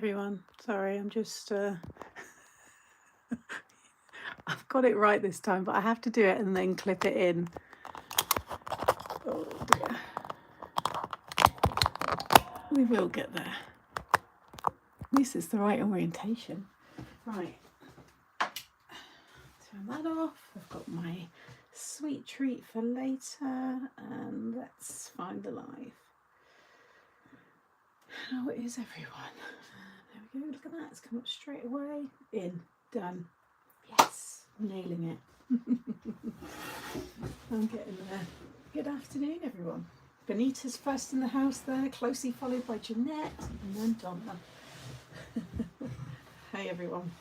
everyone. Sorry, I'm just I've got it right this time, but I have to do it and then clip it in. Oh dear. We will get there. This is the right orientation. Right. Turn that off. I've got my sweet treat for later, and let's find the live. How is everyone? There we go. Look at that. It's come up straight away. In. Done. Yes. Nailing it. I'm getting there. Good afternoon, everyone. Benita's first in the house there, closely followed by Jeanette, and then Donna. Hey, everyone.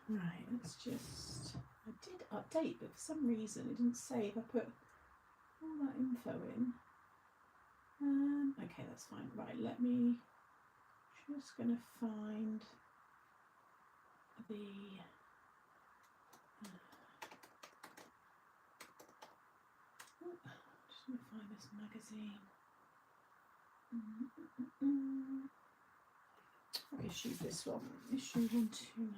Right, let's just... I did update, but for some reason it didn't save. I put all that info in. Okay, that's fine. Right, let me... Just going to find the... just going to find this magazine. What issue is this one? Issue 129.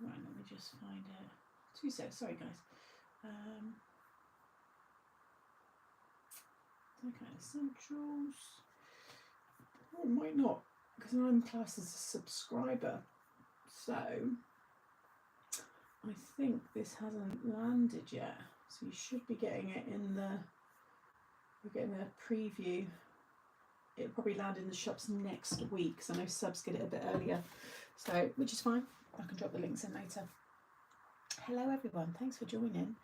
Right, let me just find it. 2 seconds, sorry guys. Okay, essentials. Oh, might not, because I'm classed as a subscriber. So I think this hasn't landed yet. So you should be getting it in the, we're getting a preview. It'll probably land in the shops next week, because I know subs get it a bit earlier. So, which is fine. I can drop the links in later. Hello everyone, thanks for joining.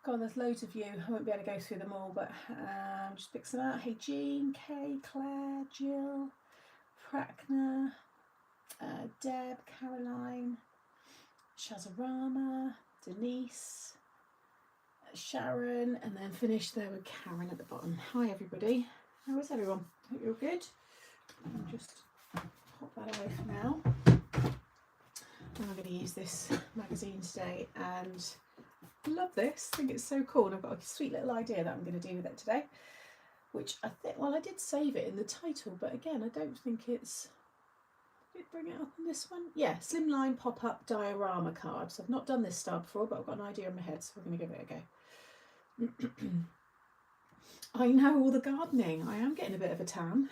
God, there's loads of you. I won't be able to go through them all, but just pick some out. Hey Jean, Kay, Claire, Jill, Prakna, Deb, Caroline, Shazarama, Denise, Sharon, and then finish there with Karen at the bottom. Hi everybody, how is everyone? Hope you're good. I'll just pop that away for now. I'm going to use this magazine today and love this. I think it's so cool, and I've got a sweet little idea that I'm going to do with it today, which I think, well, I did save it in the title, but again, I don't think it's, did it bring it up on this one? Yeah, Slimline pop-up diorama cards. I've not done this style before, but I've got an idea in my head, so we're going to give it a go. I know, all the gardening. I am getting a bit of a tan.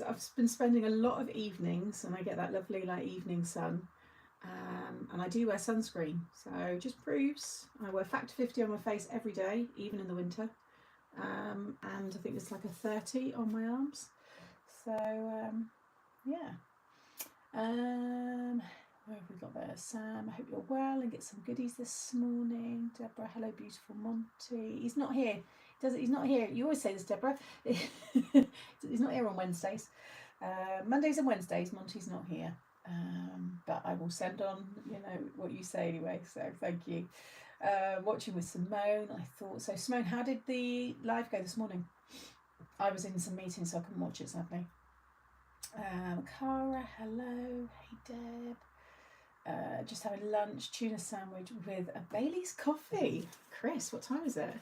I've been spending a lot of evenings, and I get that lovely like evening sun, and I do wear sunscreen, so just proves I wear factor 50 on my face every day, even in the winter, and I think it's like a 30 on my arms. So yeah. Where have we got there? Sam, I hope you're well and get some goodies this morning. Deborah, hello beautiful Monty. He's not here. He's not here. You always say this, Deborah. He's not here on Wednesdays. Mondays and Wednesdays, Monty's not here. But I will send on, you know, what you say anyway. So thank you. Watching with Simone, I thought so. Simone, how did the live go this morning? I was in some meetings, so I couldn't watch it sadly. Cara, hello. Hey Deb. Just having lunch, tuna sandwich with a Bailey's coffee. Chris, what time is it?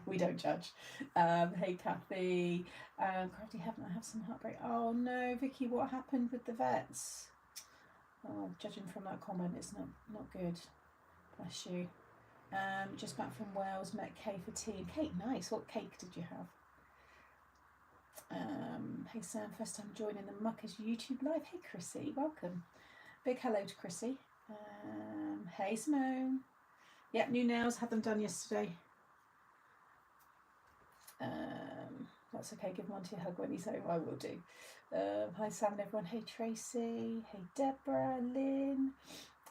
We don't judge. Hey Kathy. Crafty, haven't I have some heartbreak? Oh no, Vicky, what happened with the vets? Oh, judging from that comment, it's not good. Bless you. Just back from Wales, met Kay for tea. Kate, nice. What cake did you have? Hey Sam, first time joining the Muckers YouTube live. Hey Chrissy, welcome. Big hello to Chrissy. Hey Simone. Yep, new nails, had them done yesterday. That's okay, give Monty a hug when he's home. I will do. Hi Sam and everyone. Hey Tracy. Hey Deborah, Lynn,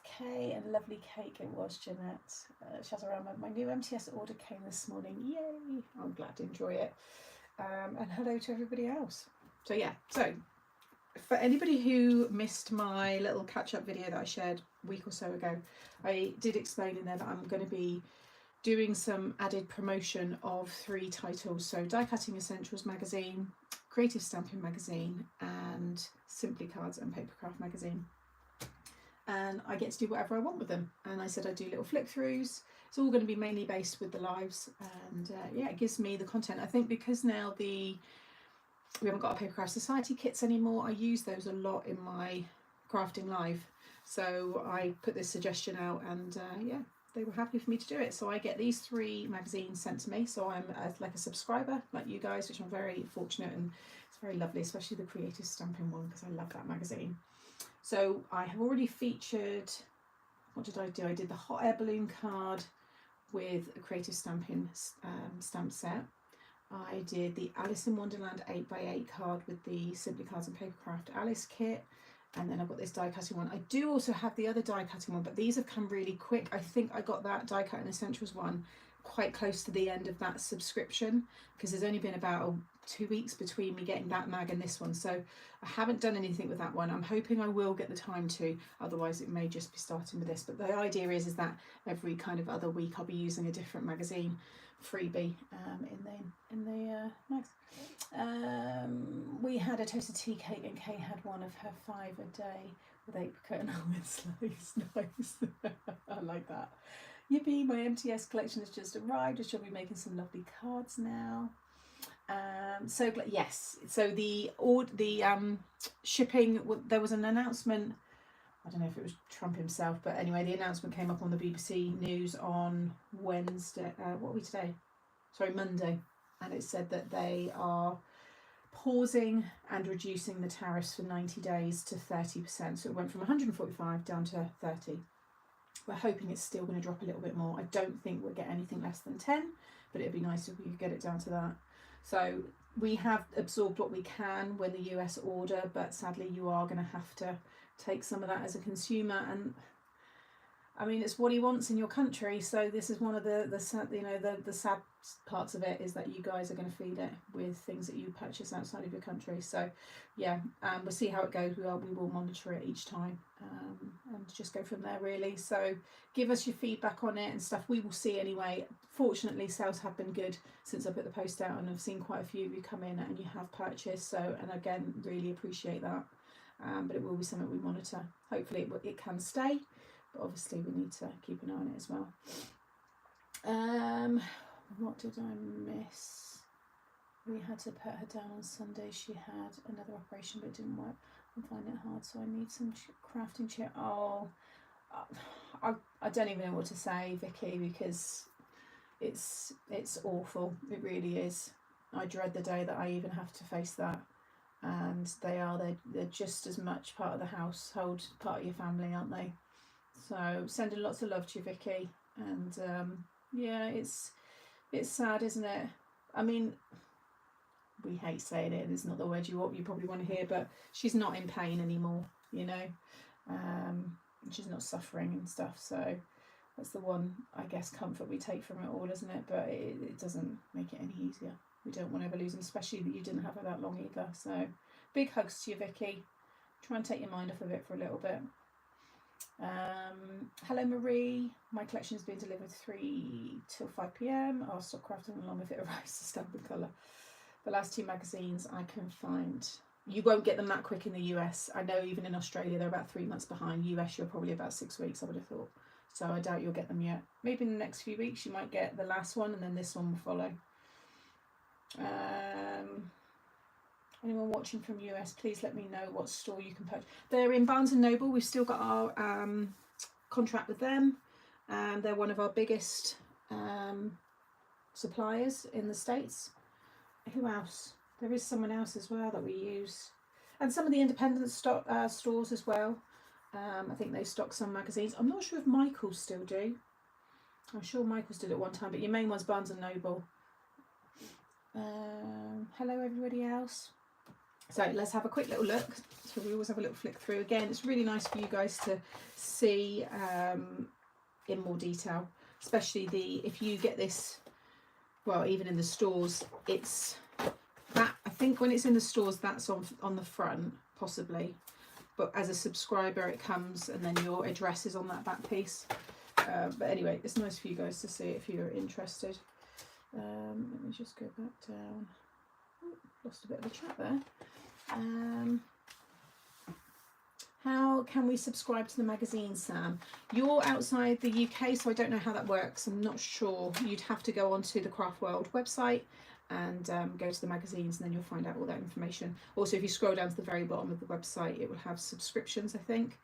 Kay, and lovely cake it was, Jeanette. Shazarama, my new MTS order came this morning. Yay! I'm glad to enjoy it. And hello to everybody else. So yeah, so for anybody who missed my little catch-up video that I shared a week or so ago, I did explain in there that I'm going to be doing some added promotion of 3 titles. So Die Cutting Essentials magazine, Creative Stamping magazine, and Simply Cards and Papercraft magazine. and I get to do whatever I want with them. And I said I do little flick throughs. It's all going to be mainly based with the lives, and yeah, it gives me the content. I think because now we haven't got our Paper Craft Society kits anymore, I use those a lot in my crafting live. So I put this suggestion out, and yeah, they were happy for me to do it. So I get these 3 magazines sent to me. So I'm like a subscriber, like you guys, which I'm very fortunate, and it's very lovely, especially the creative stamping one, because I love that magazine. So I have already featured, what did I do? I did the hot air balloon card with a creative stamping stamp set. I did the Alice in Wonderland 8x8 card with the Simply Cards and Papercraft Alice kit, and then I've got this die cutting one. I do also have the other die cutting one, but these have come really quick. I think I got that die cutting essentials one quite close to the end of that subscription, because there's only been about 2 weeks between me getting that mag and this one, so I haven't done anything with that one. I'm hoping I will get the time to, otherwise it may just be starting with this. But the idea is that every kind of other week I'll be using a different magazine freebie in the mags. We had a toasted tea cake, and Kay had one of her 5 a day with apricot and almond slice. Nice. I like that. Yippee, my MTS collection has just arrived. I shall be making some lovely cards now. So yes, so the shipping, there was an announcement. I don't know if it was Trump himself, but anyway, the announcement came up on the BBC News on Wednesday. What are we today? Sorry, Monday. And it said that they are pausing and reducing the tariffs for 90 days to 30%. So it went from 145 down to 30. We're hoping it's still going to drop a little bit more. I don't think we'll get anything less than 10, but it'd be nice if we could get it down to that. So we have absorbed what we can when the US order, but sadly you are going to have to take some of that as a consumer. And I mean, it's what he wants in your country. So this is one of the sad parts of it, is that you guys are going to feed it with things that you purchase outside of your country. So yeah, we'll see how it goes. We will monitor it each time, and just go from there really. So give us your feedback on it and stuff. We will see anyway. Fortunately, sales have been good since I put the post out, and I've seen quite a few of you come in and you have purchased. So, and again, really appreciate that. But it will be something we monitor. Hopefully it can stay, but obviously we need to keep an eye on it as well. What did I miss? We had to put her down on Sunday. She had another operation, but it didn't work. I'm finding it hard, so I need some crafting chair. Oh, I don't even know what to say, Vicky, because it's awful. It really is. I dread the day that I even have to face that. And they're just as much part of the household, part of your family, aren't they? So sending lots of love to you, Vicky. And yeah, it's sad, isn't it? I mean, we hate saying it, and it's not the word you probably want to hear, but she's not in pain anymore, you know. She's not suffering and stuff. So that's the one, I guess, comfort we take from it all, isn't it? But it doesn't make it any easier. We don't want to ever lose them, especially that you didn't have her that long either. So big hugs to you, Vicky. Try and take your mind off of it for a little bit. Hello Marie, my collection is being delivered 3 till 5 p.m. I'll stop crafting along if it arrives to stamp and colour. The last 2 magazines I can find. You won't get them that quick in the US. I know even in Australia they're about 3 months behind. US you're probably about 6 weeks, I would have thought. So I doubt you'll get them yet. Maybe in the next few weeks you might get the last one, and then this one will follow. Anyone watching from US, please let me know what store you can purchase. They're in Barnes & Noble. We've still got our contract with them. They're one of our biggest suppliers in the States. Who else? There is someone else as well that we use. And some of the independent stores as well. I think they stock some magazines. I'm not sure if Michael's still do. I'm sure Michael's did at one time, but your main one's Barnes & Noble. Hello everybody else. So let's have a quick little look. So we always have a little flick through. Again, it's really nice for you guys to see in more detail, especially if you get this, well, even in the stores, it's that, I think when it's in the stores, that's on the front, possibly. But as a subscriber, it comes and then your address is on that back piece. But anyway, it's nice for you guys to see if you're interested. Let me just go back down. Ooh, lost a bit of the chat there. How can we subscribe to the magazine, Sam? You're outside the UK, so I don't know how that works. I'm not sure. You'd have to go onto the Craft World website and go to the magazines, and then you'll find out all that information. Also, if you scroll down to the very bottom of the website, it will have subscriptions, I think.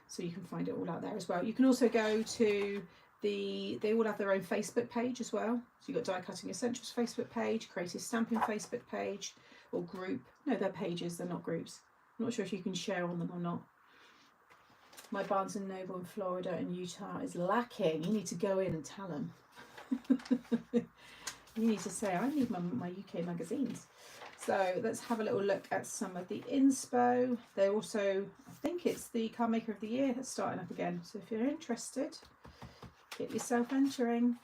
So you can find it all out there as well. You can also go to they all have their own Facebook page as well. So you've got Die Cutting Essentials Facebook page, Creative Stamping Facebook page, or group. No, they're pages, they're not groups. I'm not sure if you can share on them or not. My Barnes and Noble in Florida and Utah is lacking. You need to go in and tell them. You need to say, I need my UK magazines. So let's have a little look at some of the inspo. They're also, I think it's the Card Maker of the Year that's starting up again. So if you're interested, get yourself entering.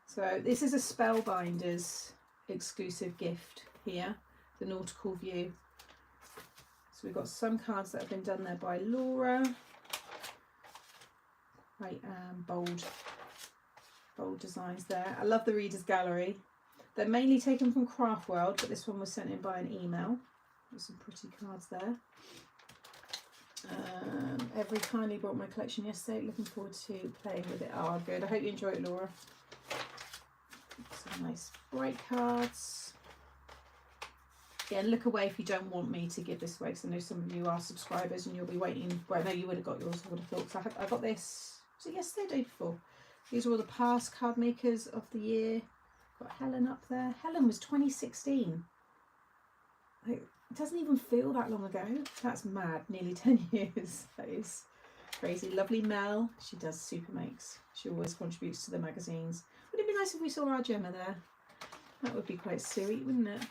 So this is a Spellbinders exclusive gift here, the Nautical View. So we've got some cards that have been done there by Laura. Right, bold designs there. I love the Reader's Gallery. They're mainly taken from Craft World, but this one was sent in by an email. There's some pretty cards there. Every kindly brought my collection yesterday. Looking forward to playing with it. Oh, good. I hope you enjoy it, Laura. Some nice bright cards. Yeah, look away if you don't want me to give this away, because I know some of you are subscribers and you'll be waiting. Well, no, you would have got yours, I would have thought. So I got this, was it yesterday or the day before? These are all the past card makers of the year. Got Helen up there. Helen was 2016. Like, it doesn't even feel that long ago. That's mad. Nearly 10 years. That is crazy. Lovely Mel. She does super makes. She always contributes to the magazines. Would it be nice if we saw our Gemma there? That would be quite sweet, wouldn't it?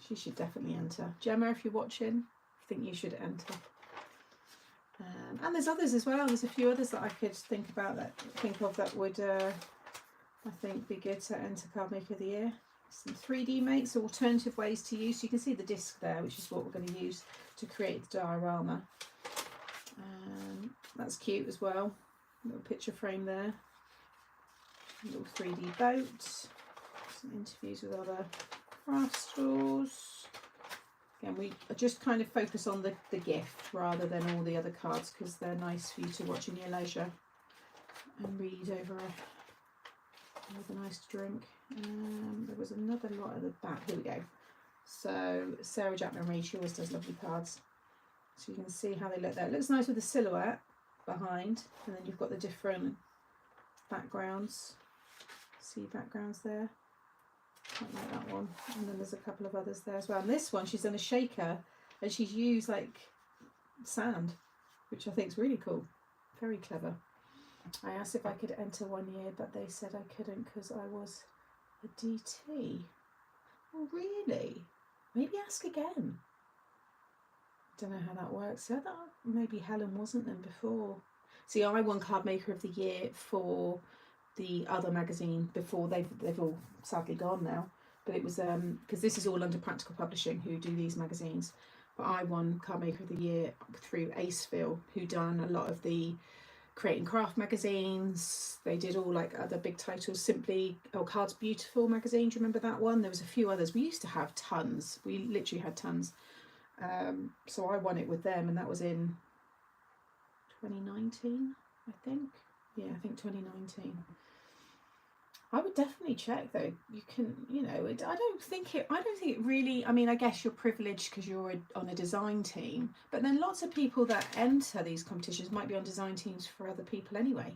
She should definitely enter. Gemma, if you're watching, I think you should enter. And there's others as well. There's a few others that I could think of that would I think be good to enter Card Maker of the Year. Some 3D makes, alternative ways to use. So you can see the disc there, which is what we're going to use to create the diorama. That's cute as well. Little picture frame there. Little 3D boat. Some interviews with other craft stores. Again, we just kind of focus on the gift rather than all the other cards, because they're nice for you to watch in your leisure and read over with a nice drink. There was another lot at the back. Here we go. So Sarah Jackman Reid, she always does lovely cards. So you can see how they look there. It looks nice with the silhouette behind, and then you've got the different backgrounds. See backgrounds there. Quite like that one. And then there's a couple of others there as well. And this one, she's done a shaker, and she's used like sand, which I think is really cool. Very clever. I asked if I could enter 1 year, but they said I couldn't because I was a DT. Oh, really? Maybe ask again. Don't know how that works. So that maybe Helen wasn't then before. See, I won Card Maker of the Year for the other magazine before. They've all sadly gone now. But it was because this is all under Practical Publishing, who do these magazines. But I won Card Maker of the Year through Aceville, who done a lot of the Creating Craft magazines. They did all like other big titles. Simply, Cards Beautiful magazine. Do you remember that one? There was a few others. We used to have tons. We literally had tons. So I won it with them, and that was in 2019, I think. Yeah, I think 2019. I would definitely check though. You can, you know, I don't think it really, I mean, I guess you're privileged because you're on a design team, but then lots of people that enter these competitions might be on design teams for other people anyway.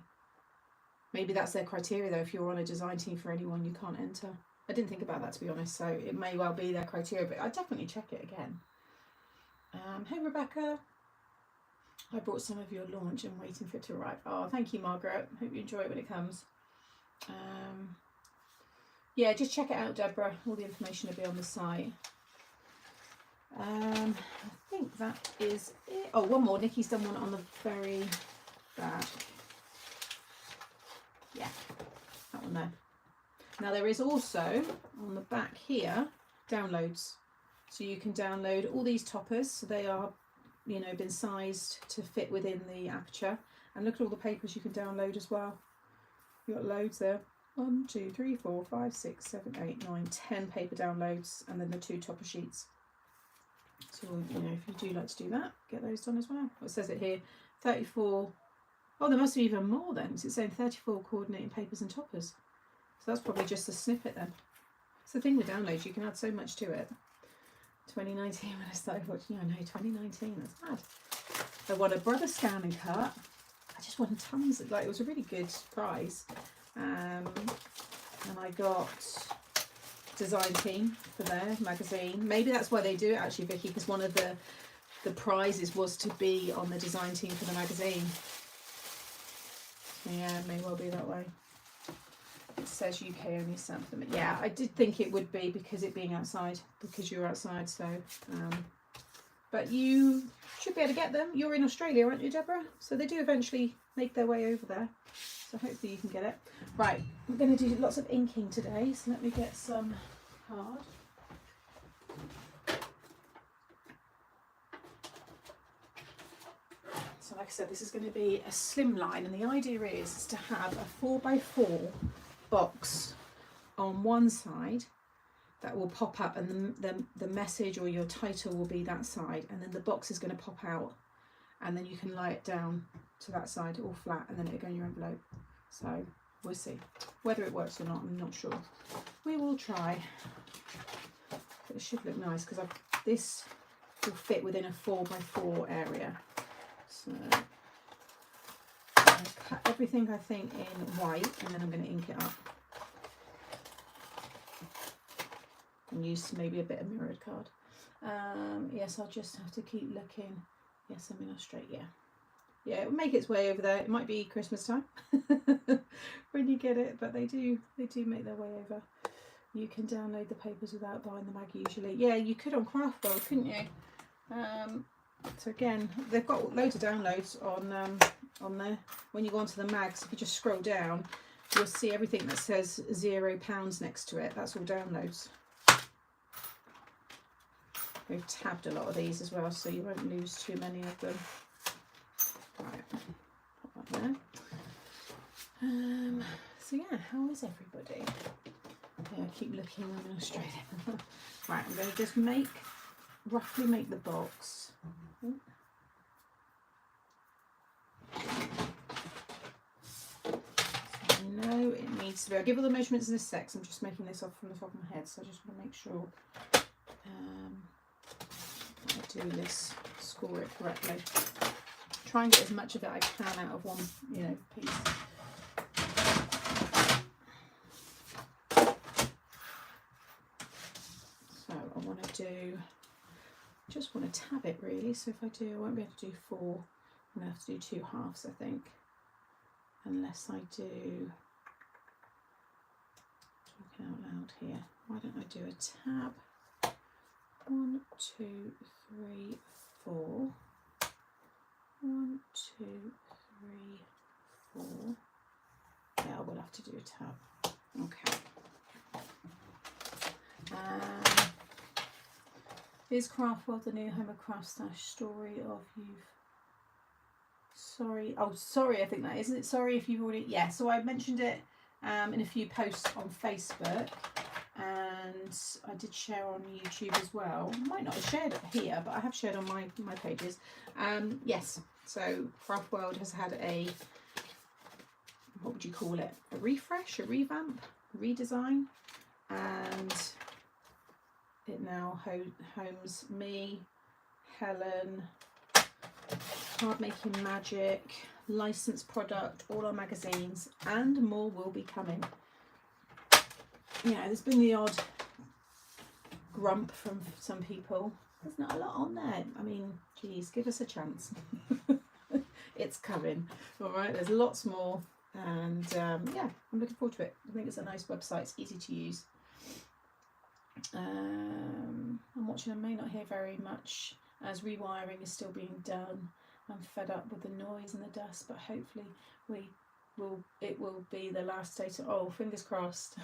Maybe that's their criteria though. If you're on a design team for anyone, you can't enter. I didn't think about that, to be honest, so it may well be their criteria, but I'd definitely check it again. Hey Rebecca, I brought some of your launch and waiting for it to arrive. Oh, thank you, Margaret. Hope you enjoy it when it comes. Yeah, just check it out, Deborah. All the information will be on the site. I think that is it. Oh, one more. Nikki's done one on the very back. Yeah, that one there. Now there is also on the back here downloads. So you can download all these toppers. So they are, you know, been sized to fit within the aperture. And look at all the papers you can download as well. You've got loads there. 1, 2, 3, 4, 5, 6, 7, 8, 9, 10 paper downloads, and then the 2 topper sheets. So, you know, if you do like to do that, get those done as well. It says it here, 34. Oh, there must be even more then. It's saying 34 coordinating papers and toppers. So that's probably just a snippet then. It's the thing with downloads, you can add so much to it. 2019 when I started watching, I know, 2019, that's mad. I won a Brother Scan and Cut. I just won tons of, like, it was a really good prize. And I got Design Team for their magazine. Maybe that's why they do it actually, Vicky, because one of the prizes was to be on the design team for the magazine. So yeah, it may well be that way. It says UK only stamp them. Yeah, I did think it would be because it being outside, because you're outside. So, but you should be able to get them. You're in Australia, aren't you, Deborah? So they do eventually make their way over there. So hopefully you can get it. Right, we're going to do lots of inking today. So let me get some card. So like I said, this is going to be a slimline, and the idea is to have a 4x4 box on one side that will pop up, and the message or your title will be that side, and then the box is going to pop out, and then you can lie it down to that side all flat, and then it'll go in your envelope. So we'll see whether it works or not. I'm not sure. We will try. But it should look nice because this will fit within a 4x4 area. So I'll cut everything, I think, in white, and then I'm going to ink it up and use maybe a bit of mirrored card. Yes, I'll just have to keep looking. Yes, I'm in Australia. Yeah, it'll make its way over there. It might be Christmas time when you get it, but they do make their way over. You can download the papers without buying the mag usually. Yeah, you could on Craftworld, couldn't you? So again, they've got loads of downloads on there. When you go onto the mags, if you just scroll down, you'll see everything that says £0 next to it. That's all downloads. We've tabbed a lot of these as well, so you won't lose too many of them. Right, put that there. So yeah, how is everybody? Yeah, I keep looking, I'm in Australia. Right, I'm going to just roughly make the box. So I know it needs to be, I'll give all the measurements in a sec, so I'm just making this off from the top of my head, so I just want to make sure I do this, score it correctly. Try and get as much of it I can out of one, piece. So I want to just want to tab it really. So if I do, I won't be able to do 4. I'm going to have to do 2 halves, I think, unless I do. Talking out loud here. Why don't I do a tab? 1, 2, 3, 4. 1, 2, 3, 4. Yeah, I will have to do a tab. Okay. Is Craftworld the new home of craft stash story of you've? Sorry. Oh, sorry. I think that isn't it. Sorry if you've already. Yeah. So I mentioned it in a few posts on Facebook, and I did share on YouTube as well. I might not have shared it here, but I have shared on my pages. Yes. So Craftworld has had a, what would you call it? A refresh, a revamp, redesign, and it now homes me, Helen, Cardmaking Magic, licensed product, all our magazines, and more will be coming. Yeah, there's been the odd grump from some people. There's not a lot on there. I mean, geez, give us a chance. It's coming. All right, there's lots more, and yeah, I'm looking forward to it. I think it's a nice website. It's easy to use. I'm watching. I may not hear very much as rewiring is still being done. I'm fed up with the noise and the dust, but hopefully it will be the last state of, oh, fingers crossed.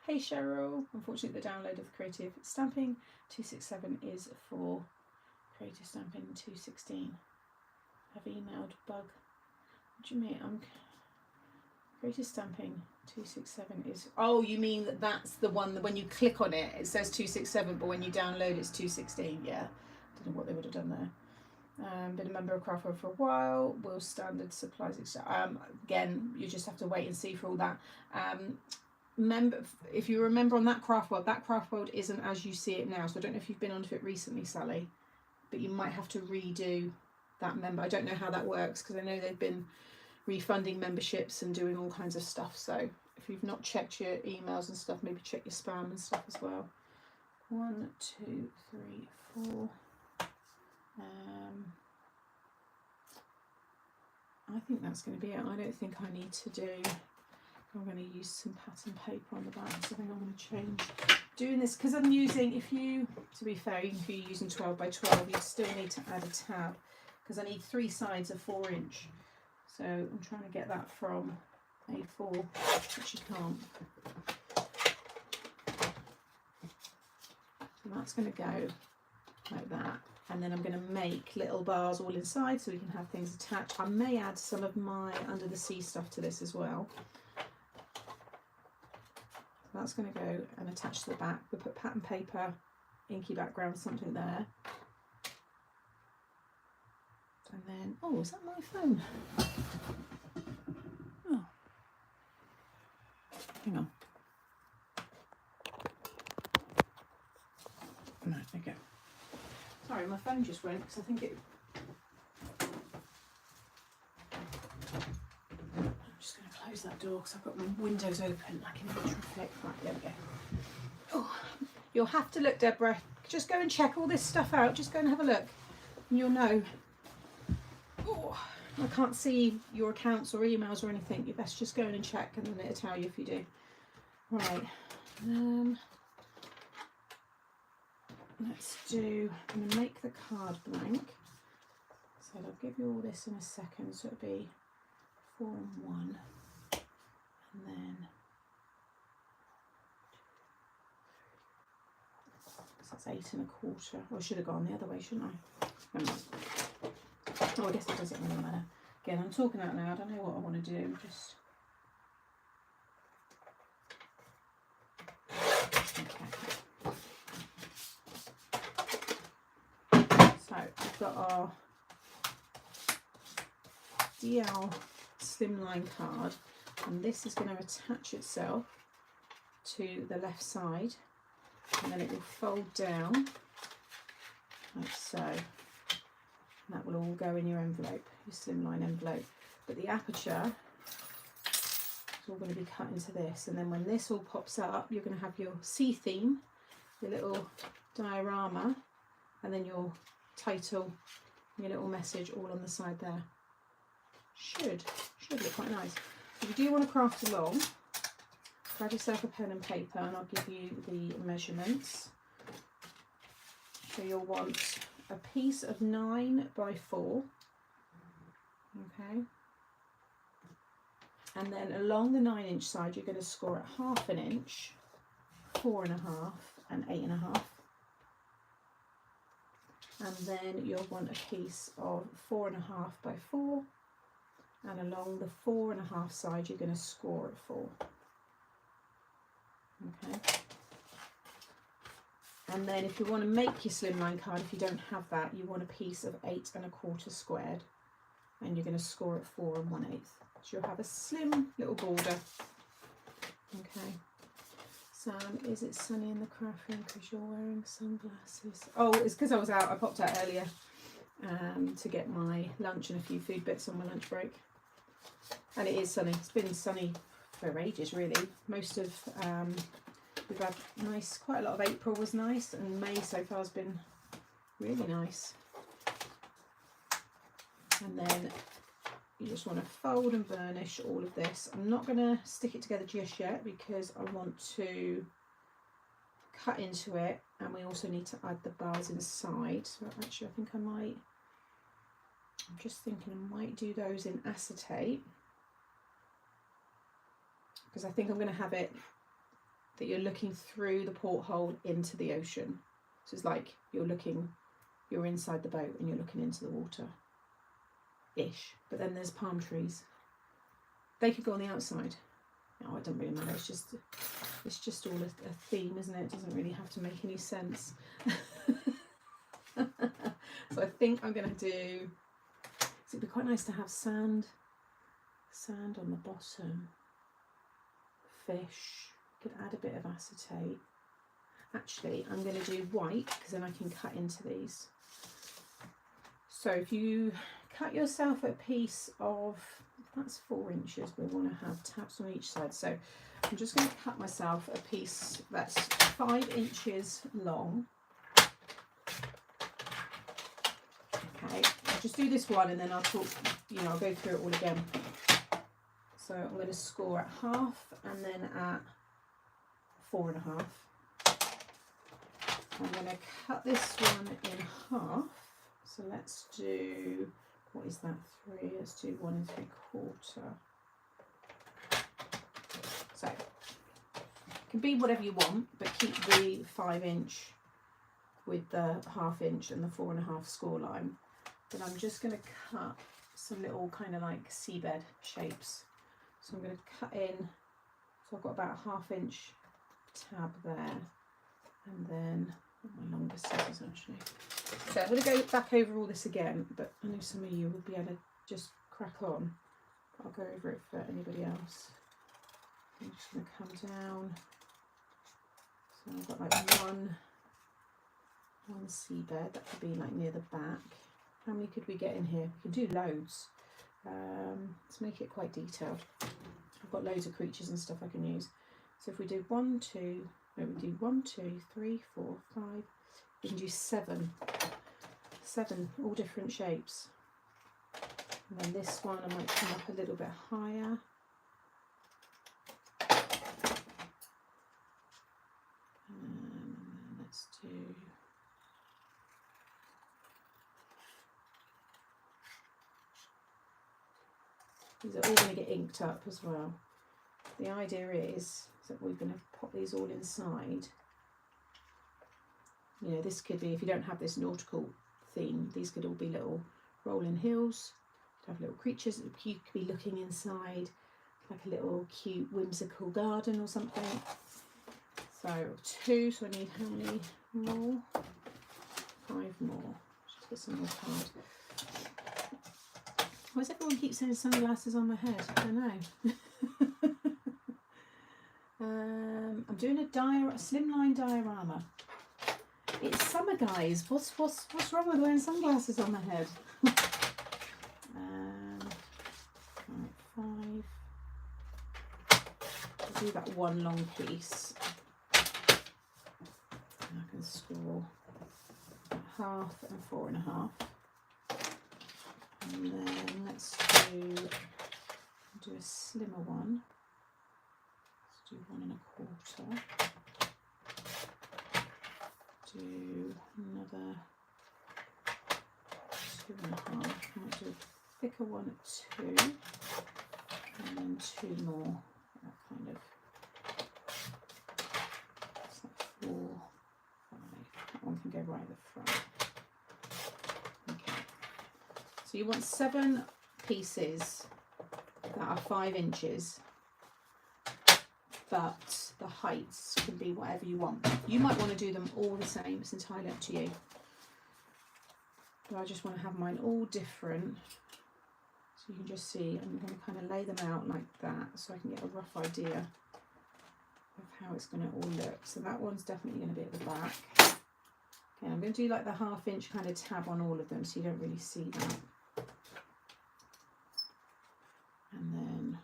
Hey Cheryl, unfortunately the download of the Creative Stamping 267 is for Creative Stamping 216. I've emailed bug. What do you mean? Creative stamping 267 is, oh, you mean that's the one that when you click on it, it says 267, but when you download it's 216. Yeah, don't know what they would have done there. Been a member of Craftworld for a while. Will standard supplies, again, you just have to wait and see for all that. If you remember on that Craftworld isn't as you see it now, so I don't know if you've been onto it recently, Sally, but you might have to redo that member. I don't know how that works, because I know they've been refunding memberships and doing all kinds of stuff, so if you've not checked your emails and stuff, maybe check your spam and stuff as well. 1, 2, 3, 4. I think that's going to be it. I don't think I need to do, I'm going to use some pattern paper on the back, so I think I'm going to change doing this, because I'm using, to be fair, even if you're using 12 by 12, you still need to add a tab, because I need 3 sides of 4 inch. So I'm trying to get that from A4, which you can't. So that's going to go like that. And then I'm going to make little bars all inside so we can have things attached. I may add some of my under the sea stuff to this as well. So that's going to go and attach to the back. We'll put pattern paper, inky background, something there. And then, oh, is that my phone? Oh, hang on. No, there you go. Sorry, my phone just went because I think it. I'm just going to close that door because I've got my windows open. I can reflect. Right, there we go. Oh, you'll have to look, Deborah. Just go and check all this stuff out. Just go and have a look, and you'll know. Oh, I can't see your accounts or emails or anything. You best just go in and check, and then it'll tell you if you do. Right. Let's do, I'm going to make the card blank, so I'll give you all this in a second, so it'll be 4 and 1, and then, so that's 8 1/4, or I should have gone the other way, shouldn't I? Never mind. Oh, I guess it doesn't really matter. Again, I'm talking out now, I don't know what I want to do, just, okay. So we've got our DL Slimline card, and this is going to attach itself to the left side, and then it will fold down like so, and that will all go in your envelope, your Slimline envelope. But the aperture is all going to be cut into this, and then when this all pops up, you're going to have your sea theme, your little diorama, and then your title, your little message all on the side there. Should look quite nice. If you do want to craft along, grab yourself a pen and paper, and I'll give you the measurements. So you'll want a piece of 9 by 4, okay, and then along the 9 inch side you're going to score at 1/2 inch, 4 1/2 and 8 1/2. And then you'll want a piece of 4 1/2 by 4, and along the 4 1/2 side you're going to score at 4. Okay. And then if you want to make your Slimline card, if you don't have that, you want a piece of 8 1/4 squared, and you're going to score at 4 1/8. So you'll have a slim little border. Okay. Sam, is it sunny in the craft room because you're wearing sunglasses? Oh, it's because I was out. I popped out earlier to get my lunch and a few food bits on my lunch break. And it is sunny. It's been sunny for ages, really. Most of, we've had nice, quite a lot of April was nice, and May so far has been really nice. And then you just want to fold and burnish all of this. I'm not going to stick it together just yet because I want to cut into it, and we also need to add the bars inside. So actually I think I might, I'm just thinking I might do those in acetate, because I think I'm going to have it that you're looking through the porthole into the ocean. So it's like you're inside the boat and you're looking into the water. Ish, but then there's palm trees. They could go on the outside. No, it doesn't really matter. It's just all a theme, isn't it? It doesn't really have to make any sense. So I think I'm going to do. It'd be quite nice to have sand on the bottom. Fish. Could add a bit of acetate. Actually, I'm going to do white because then I can cut into these. So if you cut yourself a piece of, that's 4 inches, we want to have tabs on each side. So I'm just going to cut myself a piece that's 5 inches long. Okay, I'll just do this one and then I'll talk, I'll go through it all again. So I'm going to score at 1/2 and then at 4 1/2. I'm going to cut this one in half. So let's do, what is that, 3? Let's do 1 3/4. So it can be whatever you want, but keep the 5 inch with the 1/2 inch and the 4 1/2 score line. But I'm just going to cut some little kind of like seabed shapes. So I'm going to cut in, so I've got about a 1/2 inch tab there, and then my longer scissors actually. So I'm going to go back over all this again, but I know some of you will be able to just crack on. I'll go over it for anybody else. I'm just going to come down. So I've got like one seabed, that could be like near the back. How many could we get in here? We can do loads. Let's make it quite detailed. I've got loads of creatures and stuff I can use. So if we do 1 2, no, we do 1 2 3 4 5. We can do 7, all different shapes. And then this one I might come up a little bit higher. Let's do. These are all going to get inked up as well. The idea is that we're going to pop these all inside. This could be, if you don't have this nautical theme, these could all be little rolling hills. You could have little creatures. You could be looking inside like a little cute whimsical garden or something. So 2, so I need how many more? 5 more. Just get some more card. Why does everyone keep saying sunglasses on my head? I don't know. I'm doing a Slimline diorama. It's summer, guys. What's wrong with wearing sunglasses on my head? Right, 5. I'll do that one long piece. And I can score 1/2 and 4 1/2. And then let's do a slimmer one. Let's do 1 1/4. Do another 2 1/2. I might do a thicker one at 2, and then 2 more. That kind of. It's like 4, 5. That one can go right at the front. Okay. So you want 7 pieces that are 5 inches, but the heights can be whatever you want. You might want to do them all the same, it's entirely up to you. But I just want to have mine all different, so you can just see. I'm going to kind of lay them out like that so I can get a rough idea of how it's going to all look. So that one's definitely going to be at the back. Okay, I'm going to do like the 1/2 inch kind of tab on all of them so you don't really see that. And then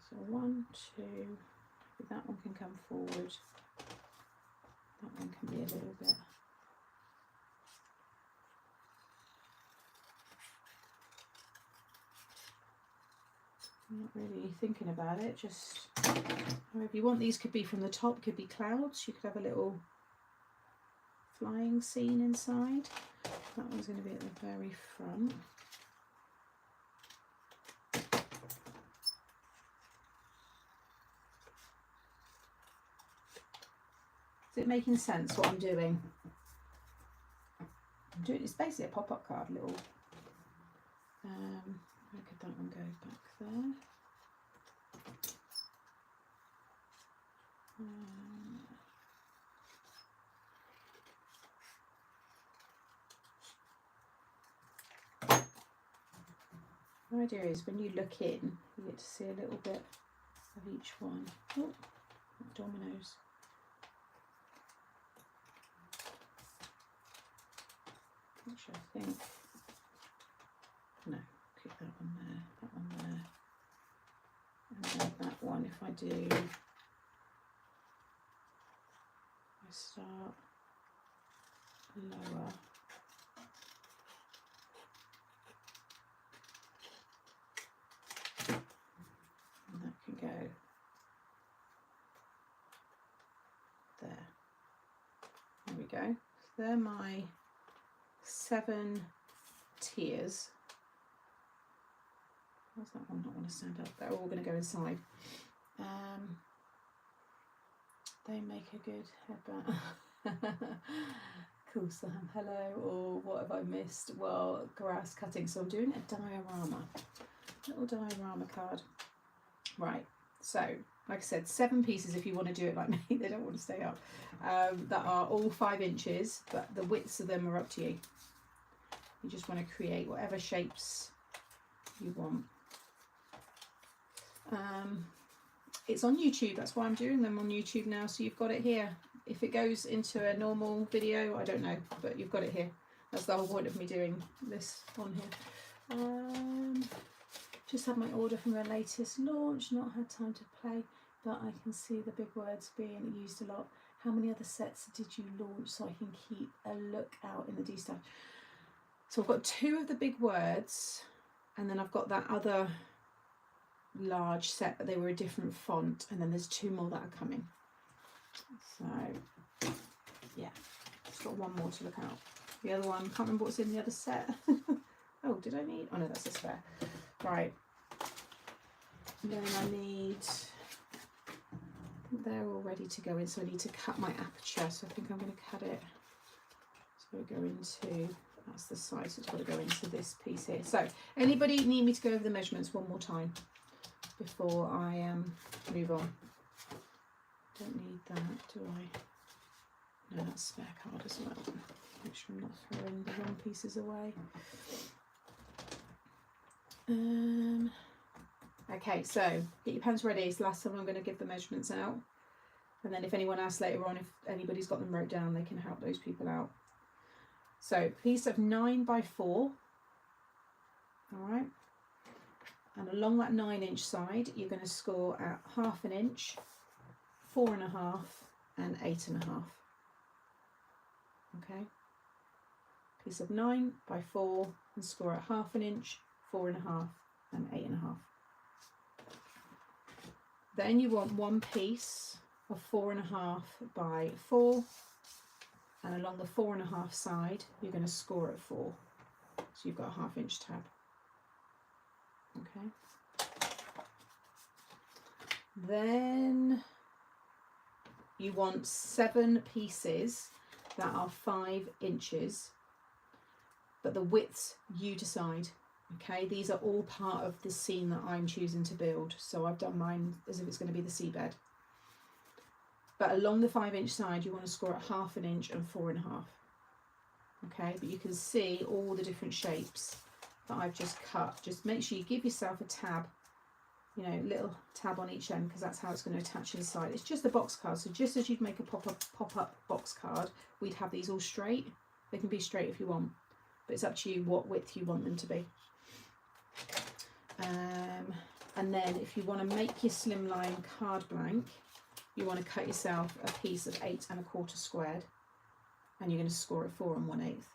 so 1 2, that one can come forward, that one can be a little bit. I'm not really thinking about it, just however you want. These could be from the top, could be clouds, you could have a little flying scene inside. That one's going to be at the very front. it making sense what I'm doing? It's basically a pop-up card, little. Where could that one go? Back there. The idea is when you look in, you get to see a little bit of each one. Oh, dominoes. Which I think, no, keep that one there, and then that one, if I do, I start lower. And that can go there. There we go. So they're my 7 tiers. Where's that one not want to stand up? They're all going to go inside. They make a good headband. Cool, Sam. Hello, or what have I missed? Well, grass cutting. So I'm doing a diorama. Little diorama card. Right, so like I said, 7 pieces if you want to do it like me. They don't want to stay up. That are all 5 inches, but the widths of them are up to you. You just want to create whatever shapes you want. It's on YouTube, that's why I'm doing them on YouTube now, so you've got it here. If it goes into a normal video, I don't know, but you've got it here. That's the whole point of me doing this on here. Just had my order from the latest launch, not had time to play, but I can see the big words being used a lot. How many other sets did you launch so I can keep a look out in the D-stash? So I've got 2 of the big words, and then I've got that other large set, but they were a different font, and then there's 2 more that are coming. So yeah, just got 1 more to look out. The other one, can't remember what's in the other set. Oh, did I need? Oh no, that's a spare. Right. And then I need, I think they're all ready to go in, so I need to cut my aperture. So I think I'm going to cut it. So we go into, that's the size, so it's got to go into this piece here. So anybody need me to go over the measurements one more time before I move on? Don't need that, do I? No, that's spare card as well. Make sure I'm not throwing the wrong pieces away. Okay, so get your pens ready. It's the last time I'm going to give the measurements out, and then if anyone asks later on, if anybody's got them wrote down, they can help those people out. So piece of 9 by 4, all right, and along that 9-inch side you're going to score at 1/2 inch, 4.5 and 8.5. Okay, piece of 9 by 4 and score at 1/2 inch, 4.5 and 8.5. Then you want 1 piece of 4.5 by 4, and along the 4.5 side you're going to score at 4, so you've got a 1/2 inch tab. Okay, then you want 7 pieces that are 5 inches, but the widths you decide. Okay, these are all part of the scene that I'm choosing to build, so I've done mine as if it's going to be the seabed. But along the 5-inch side you want to score at 1/2 inch and 4.5. Okay, but you can see all the different shapes that I've just cut. Just make sure you give yourself a tab, you know, little tab on each end, because that's how it's going to attach inside. It's just a box card, so just as you'd make a pop-up box card, we'd have these all straight. They can be straight if you want, but it's up to you what width you want them to be. And then if you want to make your slimline card blank, you want to cut yourself a piece of 8 1/4 squared, and you're going to score at 4 1/8.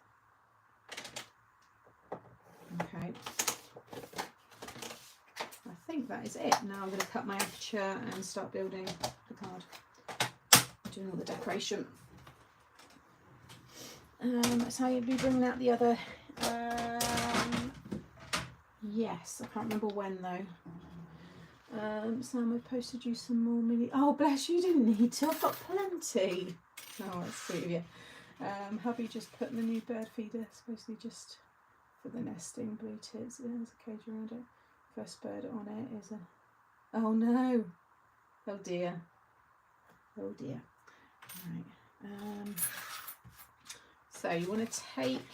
Okay, I think that is it. Now I'm going to cut my aperture and start building the card, doing all the decoration. That's how you'd be bringing out the other. Yes, I can't remember when though. Sam, I posted you some more mini. Oh, bless you, didn't need to. I've got plenty. Oh, that's sweet of you. Hubby just put the new bird feeder, supposedly just for the nesting. Blue tits. There's a cage around it. First bird on it is a. Oh no. Oh dear. Oh dear. Right. So you want to take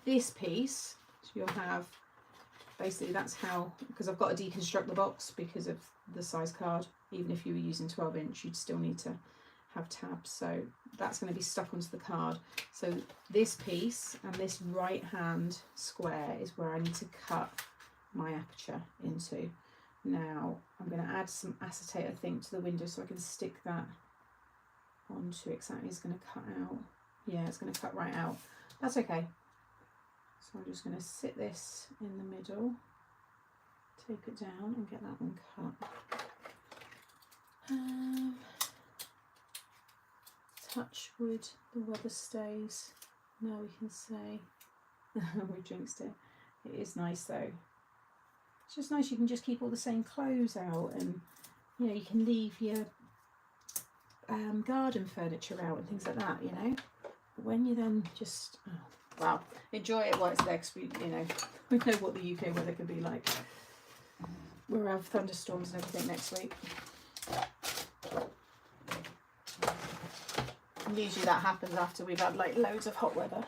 this piece. So you'll have. Basically that's how, because I've got to deconstruct the box because of the size card. Even if you were using 12-inch, you'd still need to have tabs. So that's going to be stuck onto the card. So this piece and this right hand square is where I need to cut my aperture into. Now I'm going to add some acetate, I think, to the window so I can stick that onto exactly. It's going to cut out. Yeah, it's going to cut right out. That's okay. So I'm just going to sit this in the middle, tape it down and get that one cut. Touch wood, the weather stays. Now we can say, we jinxed it. It is nice though. It's just nice, you can just keep all the same clothes out, and you know, you can leave your garden furniture out and things like that, you know. But when you then just, well, enjoy it while it's there, because we know what the UK weather can be like. We'll have thunderstorms and everything next week. And usually that happens after we've had like loads of hot weather.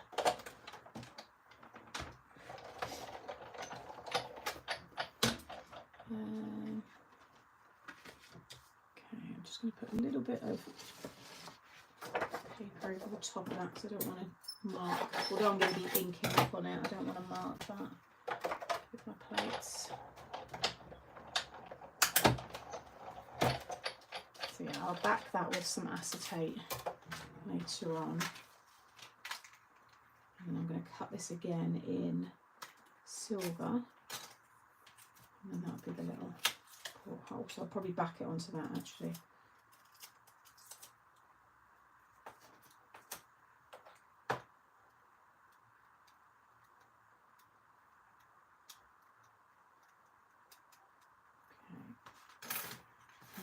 Okay, I'm just going to put a little bit of paper over the top of that because I don't want to mark, although I'm going to be inking up on it, I don't want to mark that with my plates. So yeah, I'll back that with some acetate later on. And I'm going to cut this again in silver. And then that'll be the little porthole. So I'll probably back it onto that actually.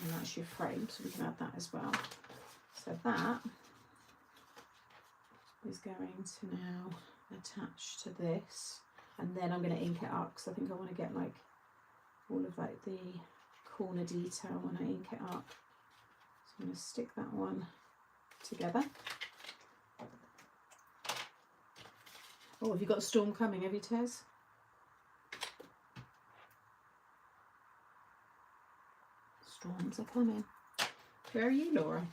And that's your frame, so we can add that as well. So that is going to now attach to this, and then I'm going to ink it up because I think I want to get like all of like the corner detail when I ink it up. So I'm going to stick that one together. Oh, have you got a storm coming, have you, Tez? Storms are coming. Where are you, Laura?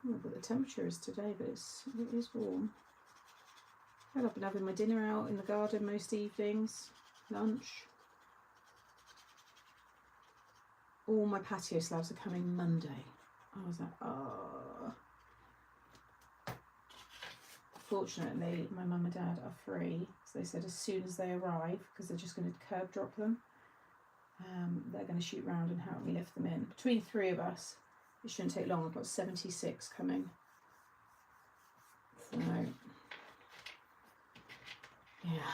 I don't know what the temperature is today, but it is warm. Well, I've been having my dinner out in the garden most evenings, lunch. All my patio slabs are coming Monday. I was like, oh. Fortunately, my mum and dad are free, so they said as soon as they arrive, because they're just going to curb drop them, they're going to shoot round and help me lift them in. Between the three of us, it shouldn't take long. I've got 76 coming. So, yeah.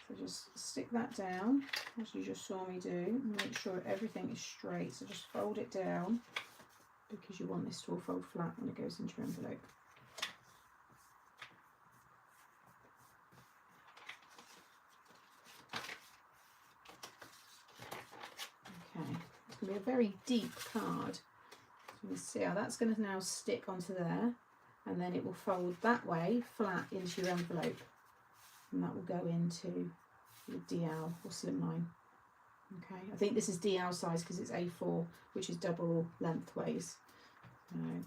So just stick that down, as you just saw me do, and make sure everything is straight. So just fold it down, because you want this to all fold flat when it goes into your envelope. Okay, it's going to be a very deep card. You can see how that's going to now stick onto there, and then it will fold that way flat into your envelope, and that will go into your DL or Slimline. Okay, I think this is DL size because it's A4, which is double lengthways. I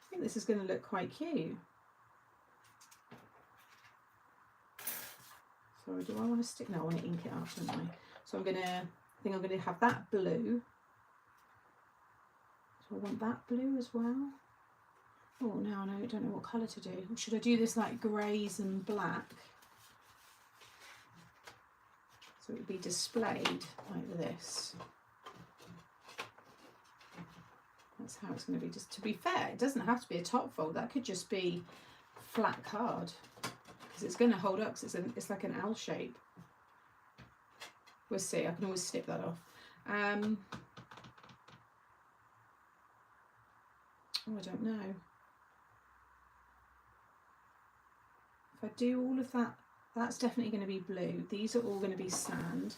think this is going to look quite cute. Sorry, do I want to stick? No, I want to ink it up, don't I? So I think I'm going to have that blue. So I want that blue as well. Oh, now I don't know what colour to do. Or should I do this like greys and black? So it would be displayed like this. That's how it's going to be. Just to be fair, it doesn't have to be a top fold. That could just be flat card. because it's going to hold up, because it's like an L shape. We'll see. I can always snip that off. Oh, I don't know. If I do all of that, that's definitely going to be blue. These are all going to be sand.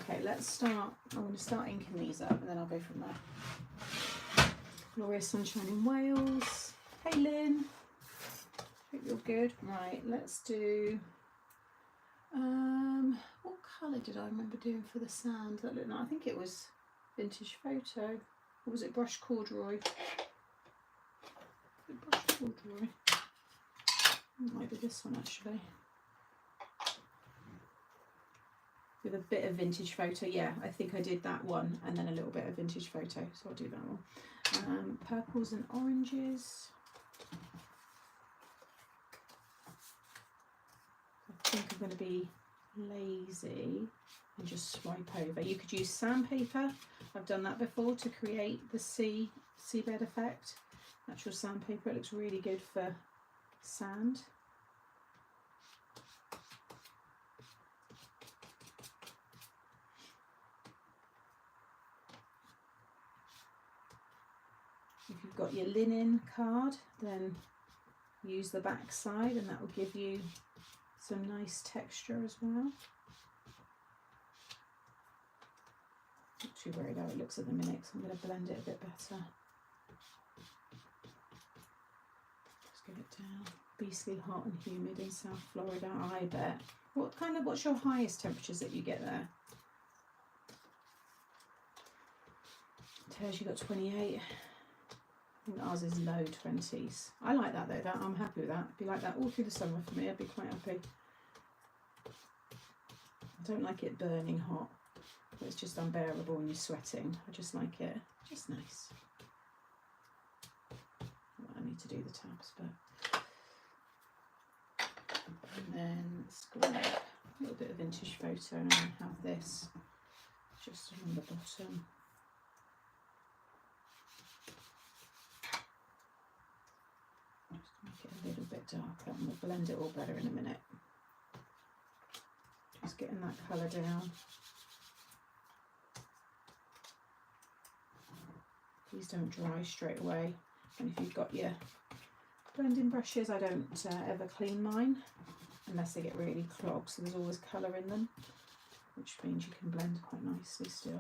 Okay, let's start. I'm going to start inking these up, and then I'll go from there. Glorious Sunshine in Wales. Hey Lynn. Hope you're good. Right, let's do. What colour did I remember doing for the sand? That looked like, I think it was Vintage Photo. Or was it Brush Corduroy? Brush Corduroy. It might be this one actually. With a bit of Vintage Photo. Yeah, I think I did that one, and then a little bit of Vintage Photo, so I'll do that one. Purples and oranges. I think I'm going to be lazy and just swipe over. You could use sandpaper. I've done that before to create the seabed effect. Natural sandpaper. It looks really good for sand. If you've got your linen card, then use the back side, and that will give you some nice texture as well. Not too worried how it looks at the minute, so I'm going to blend it a bit better. Just get it down. Beastly hot and humid in South Florida, I bet. What's your highest temperatures that you get there? It tells you got 28. I think ours is low 20s. I like that though. I'm happy with that. It'd be like that all through the summer for me. I'd be quite happy. I don't like it burning hot. It's just unbearable when you're sweating. I just like it. Just nice. Well, I need to do the tabs, but. And then let's grab a little bit of Vintage Photo, and I have this just along the bottom. Just make it a little bit darker, and we'll blend it all better in a minute. Just getting that colour down. These don't dry straight away, and if you've got your blending brushes, I don't ever clean mine unless they get really clogged, so there's always colour in them, which means you can blend quite nicely still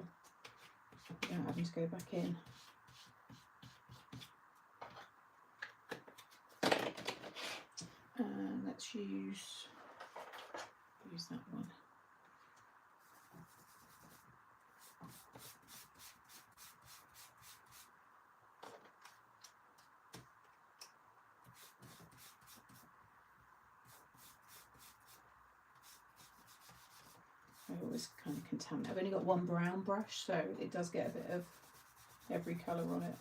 without having to go back in. Let's use that one. I always kind of contaminate. I've only got one brown brush, so it does get a bit of every colour on it.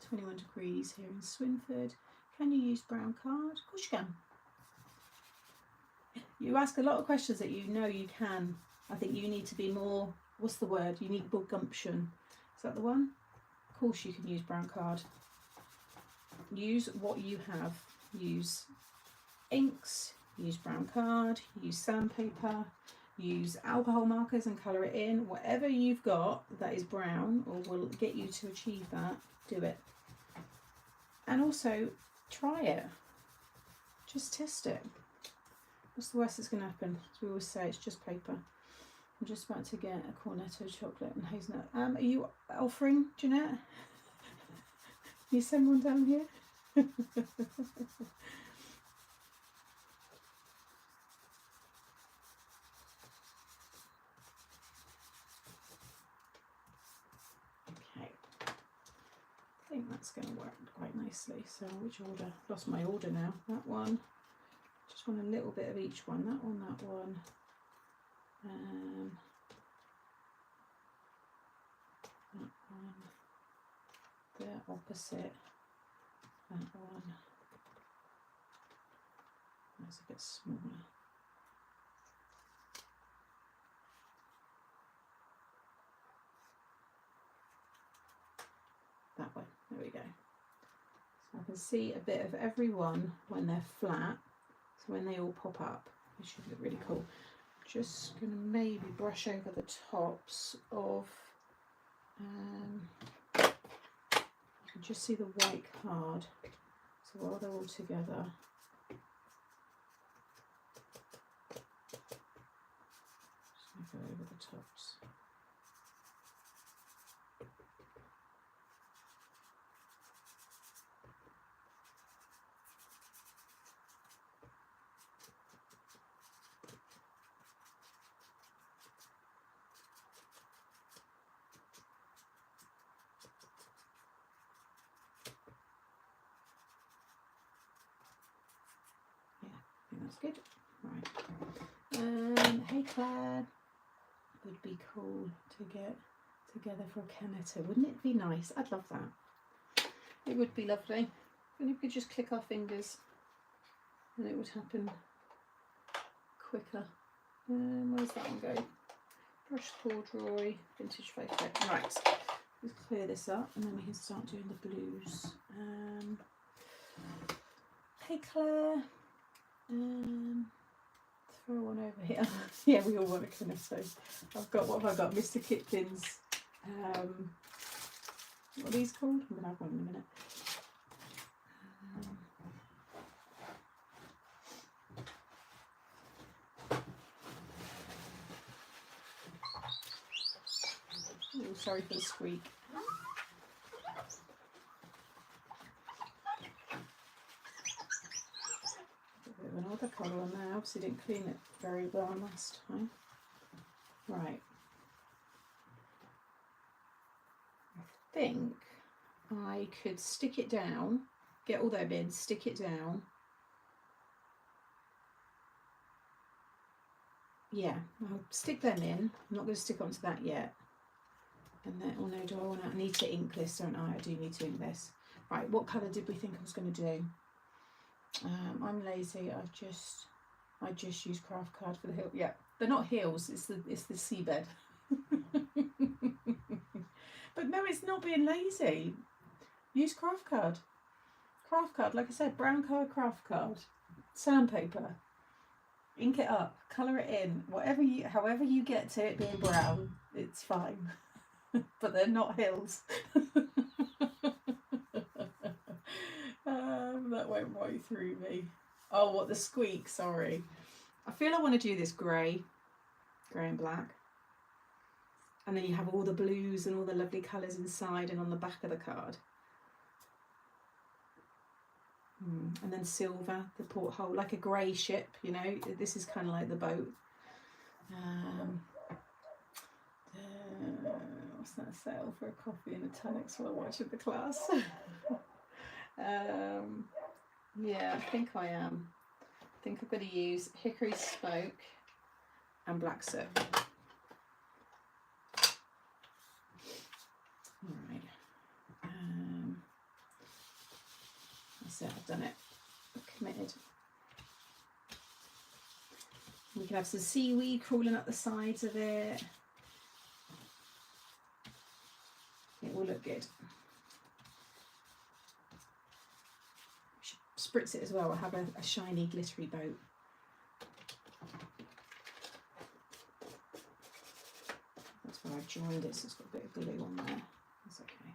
21 degrees here in Swinford. Can you use brown card? Of course you can. You ask a lot of questions that you know you can. I think you need to be more, what's the word? You need more gumption. Is that the one? Of course you can use brown card. Use what you have. Use inks, use brown card, use sandpaper, use alcohol markers and colour it in. Whatever you've got that is brown or will get you to achieve that, do it. And also try it. Just test it. What's the worst that's going to happen? As we always say, it's just paper. I'm just about to get a cornetto chocolate and hazelnut. Are you offering, Jeanette? Can you send one down here? I think that's going to work quite nicely. So which order? Lost my order now. That one. Just want a little bit of each one. That one, that one. That one. They're opposite. That one. That's a bit smaller. that way. There we go. So I can see a bit of every one when they're flat. So when they all pop up, it should look really cool. Just going to maybe brush over the tops of, you can just see the white card. So while they're all together, just going to go over the tops. That's good. Right. Hey Claire, would be cool to get together for a canetta. Wouldn't it be nice? I'd love that. It would be lovely. And we could just click our fingers and it would happen quicker. Where's that one go? Brush corduroy, vintage photo. Right. Let's clear this up and then we can start doing the blues. Hey Claire. Throw one over here. Yeah, we all want a canetta. I've got, what have I got? Mr. Kipling's, what are these called? I'm going to have one in a minute. Oh, sorry for the squeak. Another colour on there. Obviously didn't clean it very well last time. Right. I think I could stick it down, get all them in, stick it down. Yeah, I'll stick them in. I'm not going to stick onto that yet. And then, oh no, I need to ink this, don't I? I do need to ink this. Right, what colour did we think I was going to do? I'm lazy. I just use craft card for the hill. Yeah, they're not hills. It's the seabed. But no, it's not being lazy. Use craft card. Craft card, like I said, brown card, craft card, sandpaper. Ink it up, colour it in. However you get to it being brown, it's fine. But they're not hills. That went right through me. Oh, what the squeak, sorry. I feel I want to do this grey and black. And then you have all the blues and all the lovely colours inside and on the back of the card. And then silver, the porthole, like a grey ship, you know. This is kind of like the boat. What's that? Sale for a coffee and italics while watching the class. Yeah, I think I am. I think I'm going to use hickory smoke and black soot. Alright. That's it, I've done it. I've committed. We can have some seaweed crawling up the sides of it. It will look good. Spritz it as well. I'll have a shiny glittery boat. That's where I've joined it, so it's got a bit of glue on there. That's okay.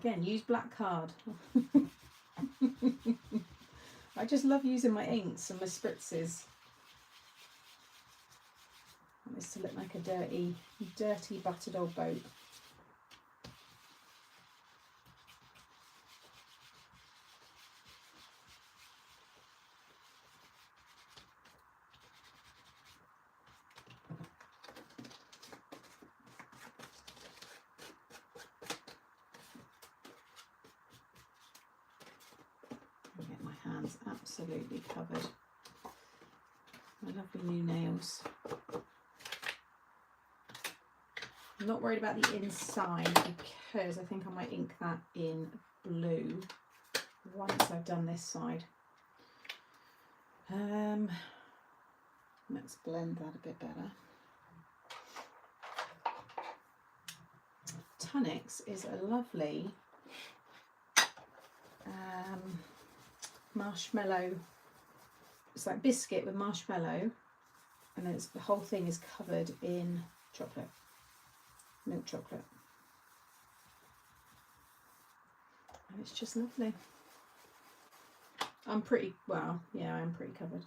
Again, use black card. I just love using my inks and my spritzes. I want this to look like a dirty battered old boat. Absolutely covered. My lovely new nails. I'm not worried about the inside because I think I might ink that in blue once I've done this side. Let's blend that a bit better. Tunnix is a lovely marshmallow. It's like biscuit with marshmallow, and then the whole thing is covered in chocolate, milk chocolate, and it's just lovely. I'm pretty covered.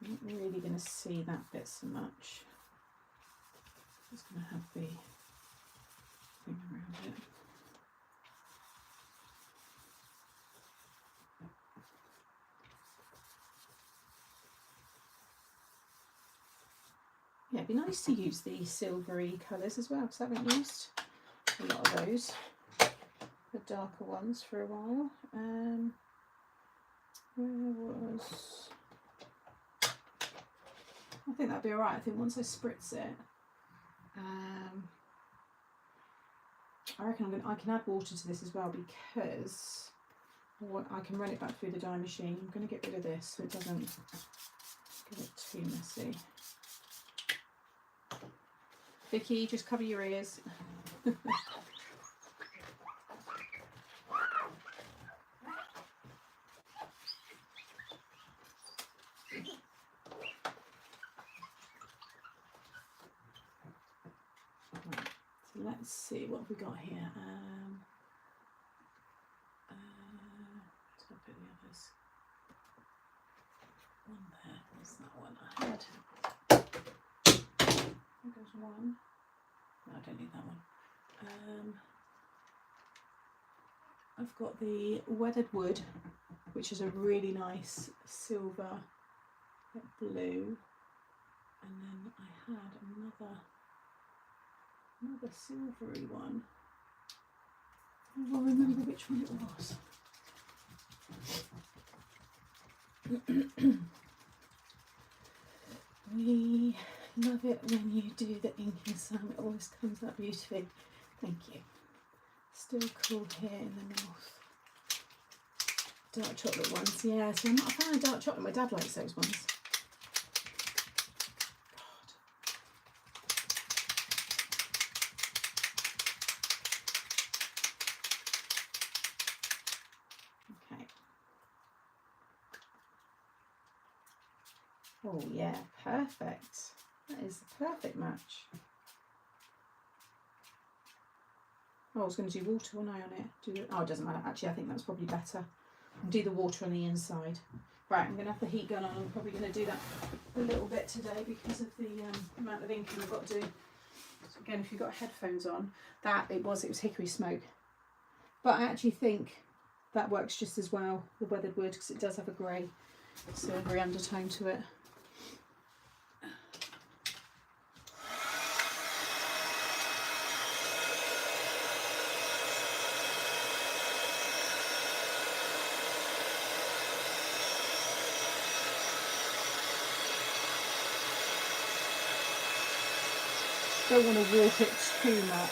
I'm not really going to see that bit so much. Just going to have the thing around it. Yeah, it'd be nice to use the silvery colours as well, because I haven't used a lot of those, the darker ones, for a while. I think that'd be alright. I think once I spritz it, I reckon I can add water to this as well, because I can run it back through the dye machine. I'm going to get rid of this so it doesn't get it too messy. Vicky, just cover your ears. So let's see what we got here. Let's go put the others. One there. What's that one I had? There goes one. No, I don't need that one. I've got the weathered wood, which is a really nice silver blue, and then I had another silvery one. I don't remember which one it was. We love it when you do the inking, Sam. It always comes out beautifully. Thank you. Still cool here in the north. Dark chocolate ones. Yeah, so I'm not a fan of dark chocolate. My dad likes those ones. Okay. Oh yeah, perfect. That is the perfect match. Oh, I was going to do water, wasn't I, on it? Oh, it doesn't matter. Actually, I think that's probably better. Do the water on the inside. Right, I'm going to have the heat gun on. I'm probably going to do that a little bit today because of the amount of inking I've got to do. So again, if you've got headphones on, it was hickory smoke. But I actually think that works just as well, the weathered wood, because it does have a grey silvery undertone to it. Don't want to warp it too much,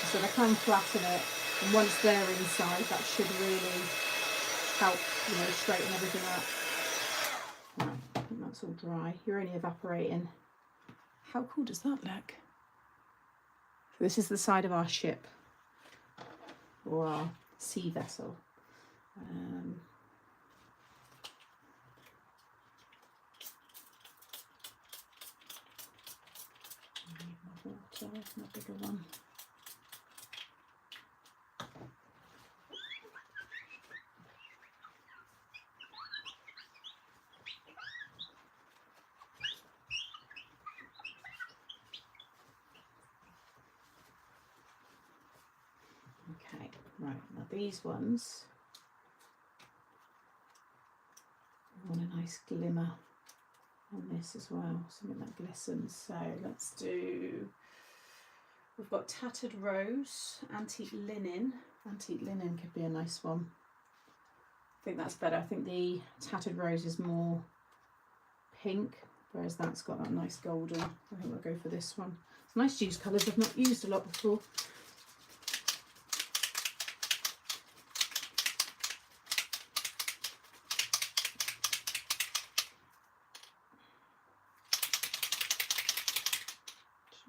so I can flatten it, and once they're inside, that should really help, straighten everything up. Right, I think that's all dry. You're only evaporating. How cool does that look? So this is the side of our ship, or our sea vessel. Water, my bigger one. Okay, right, now these ones, I want a nice glimmer on this as well, something that glistens. So let's do, we've got tattered rose, antique linen. Antique linen could be a nice one. I think that's better. I think the tattered rose is more pink, whereas that's got that nice golden. I think we'll go for this one. It's nice use colours I've not used a lot before.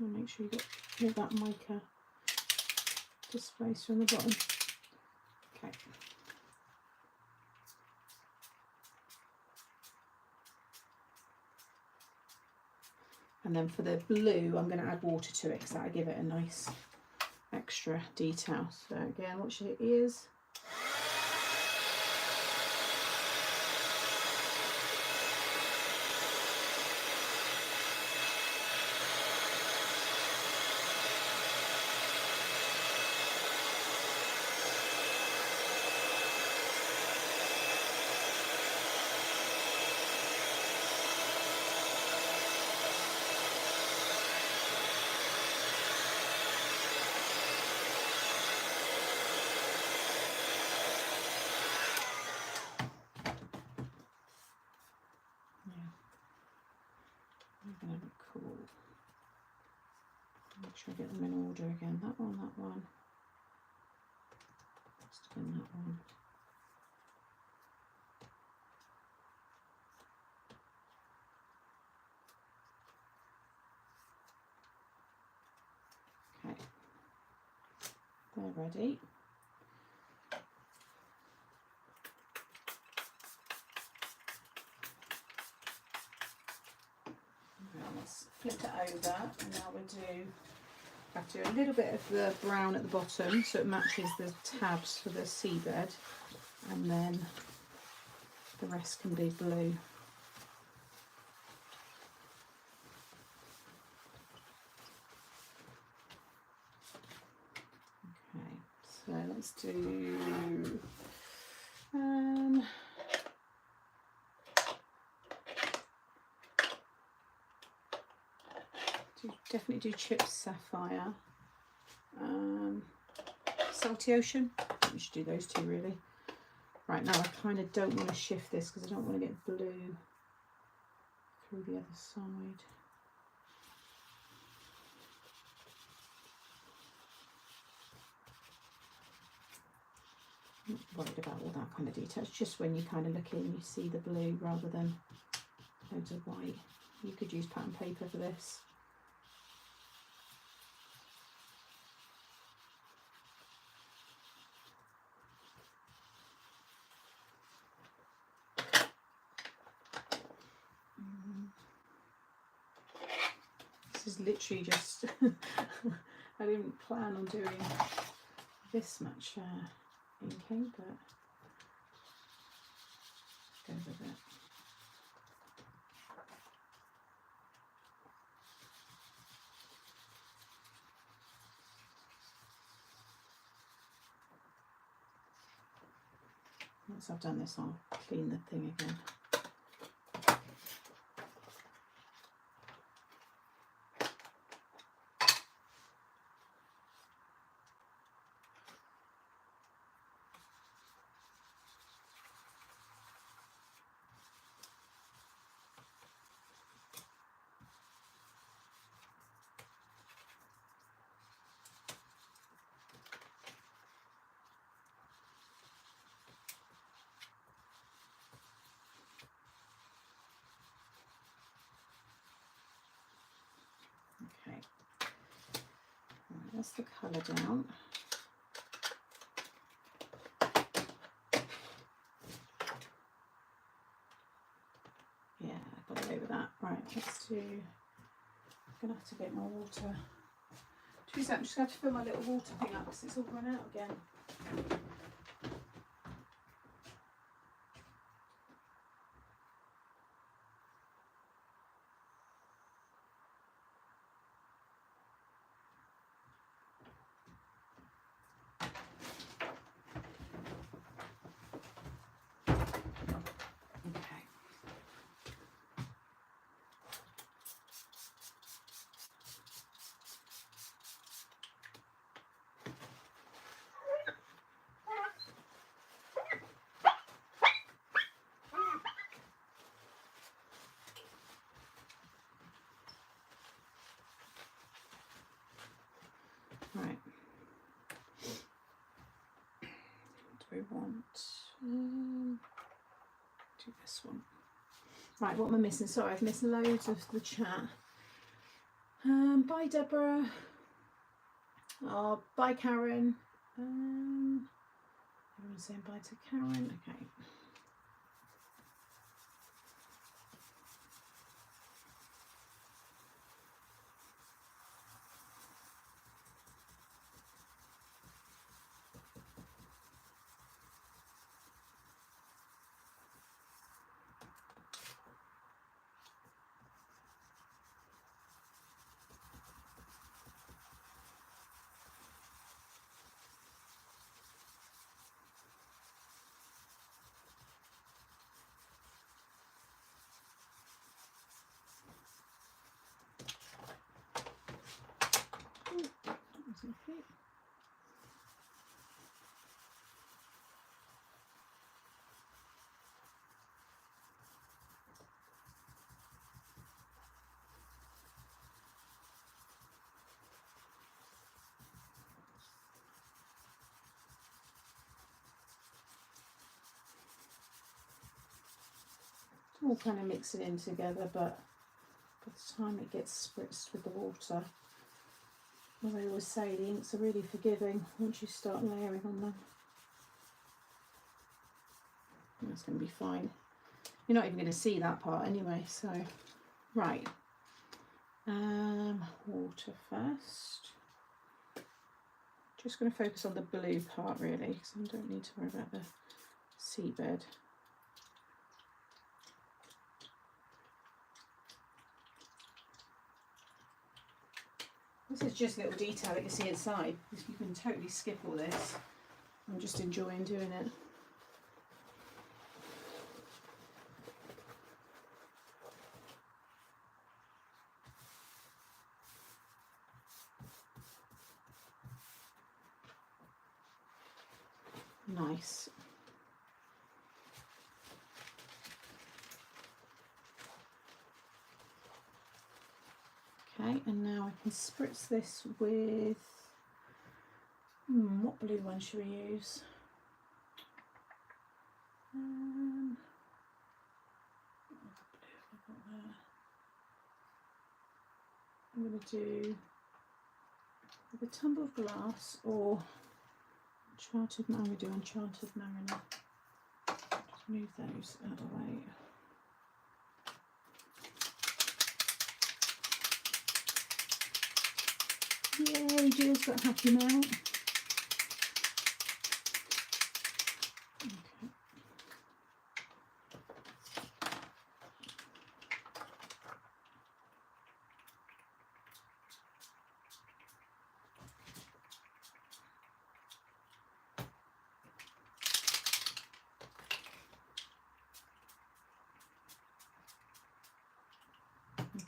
And make sure you get all that mica displaced from the bottom. Okay. And then for the blue, I'm going to add water to it because that'll give it a nice extra detail. So again, watch your ears. Cool. Make sure I get them in order again. That one, that one. Just again that one. Okay. They're ready. Let's flip it over, and now we'll have to do a little bit of the brown at the bottom so it matches the tabs for the seabed, and then the rest can be blue. Okay, so let's do definitely do chipped sapphire, salty ocean. We should do those two really. Right, now I kind of don't want to shift this because I don't want to get blue through the other side. I'm not worried about all that kind of detail. It's just when you kind of look in, you see the blue rather than loads of white. You could use pattern paper for this. This is literally just, I didn't plan on doing this much inking, but go with it. Once I've done this, I'll clean the thing again. Okay, right, that's the colour down. Yeah, I got away with that. Right, let's do, I'm going to have to get more water. To be fair, I'm just going to have to fill my little water thing up because it's all run out again. Right. What do we want? Do this one. Right, what am I missing? Sorry, I've missed loads of the chat. Bye Deborah. Oh, bye Karen. Everyone's saying bye to Karen. Okay. All kind of mixing in together, but by the time it gets spritzed with the water, as I always say, the inks are really forgiving once you start layering on them. That's going to be fine. You're not even going to see that part anyway, so right. Water first. Just going to focus on the blue part really, because I don't need to worry about the seabed. This is just a little detail that you see inside. You can totally skip all this. I'm just enjoying doing it. Nice. Okay, and now I can spritz this with, what blue one should we use? I'm going to do with a tumble of glass or Enchanted, I'm going to do Enchanted Mariner. Just move those out of the way. Yay, Jill's got happy now.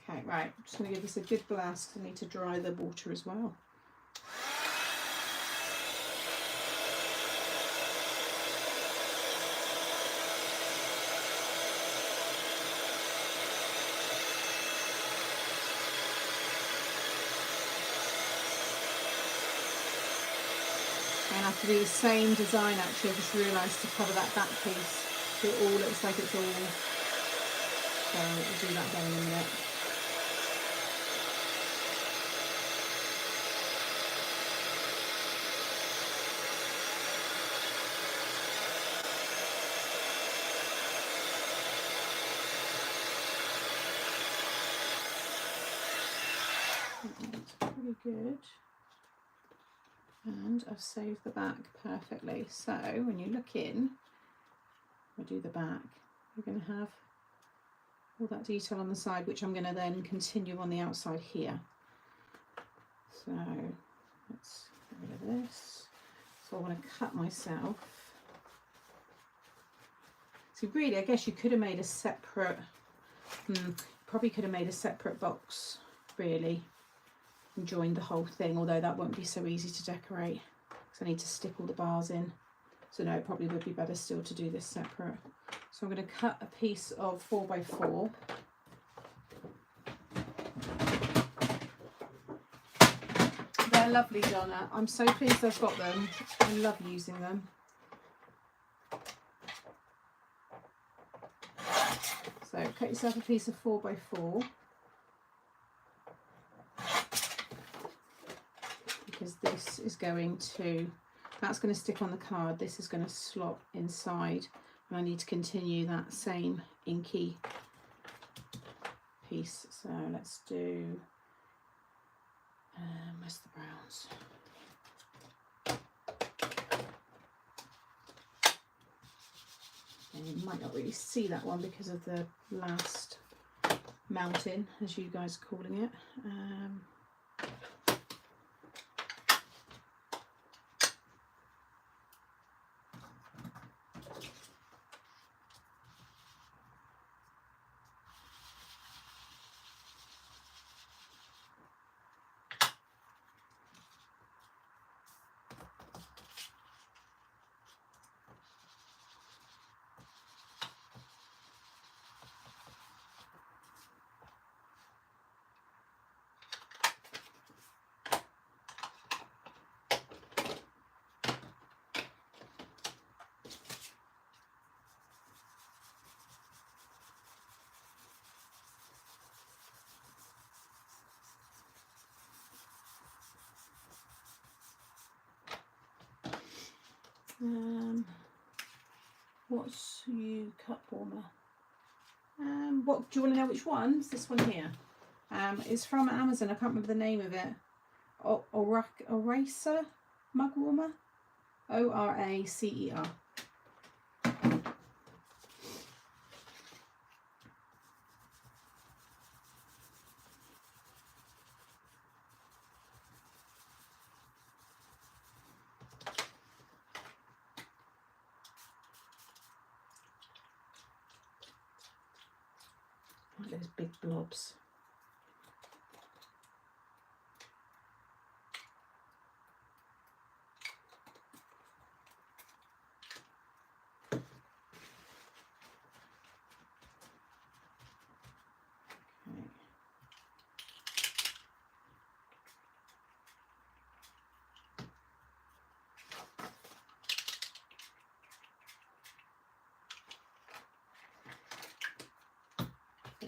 Okay, right, I'm just going to give this a good blast. I need to dry the water as well. And I have to do the same design actually. I just realised to cover that back piece, so it all looks like it's all. So we'll do that again in a minute. That's pretty good. And I've saved the back perfectly. So when you look in, I do the back, you're going to have all that detail on the side, which I'm going to then continue on the outside here. So let's get rid of this. So I want to cut myself. So really, I guess you could have made a separate, probably could have made a separate box really and joined the whole thing, although that won't be so easy to decorate because I need to stick all the bars in. So no, it probably would be better still to do this separate. So I'm going to cut a piece of 4x4. They're lovely, Donna. I'm so pleased I've got them. I love using them. So cut yourself a piece of 4x4. because this is going to, that's going to stick on the card, this is going to slot inside, and I need to continue that same inky piece. So let's do, where's the browns? And you might not really see that one because of the last mountain, as you guys are calling it. What's you cup warmer? What do you want to know? Which one? It's this one here. It's from Amazon. I can't remember the name of it. Oracer mug warmer. Oracer. Those big blobs.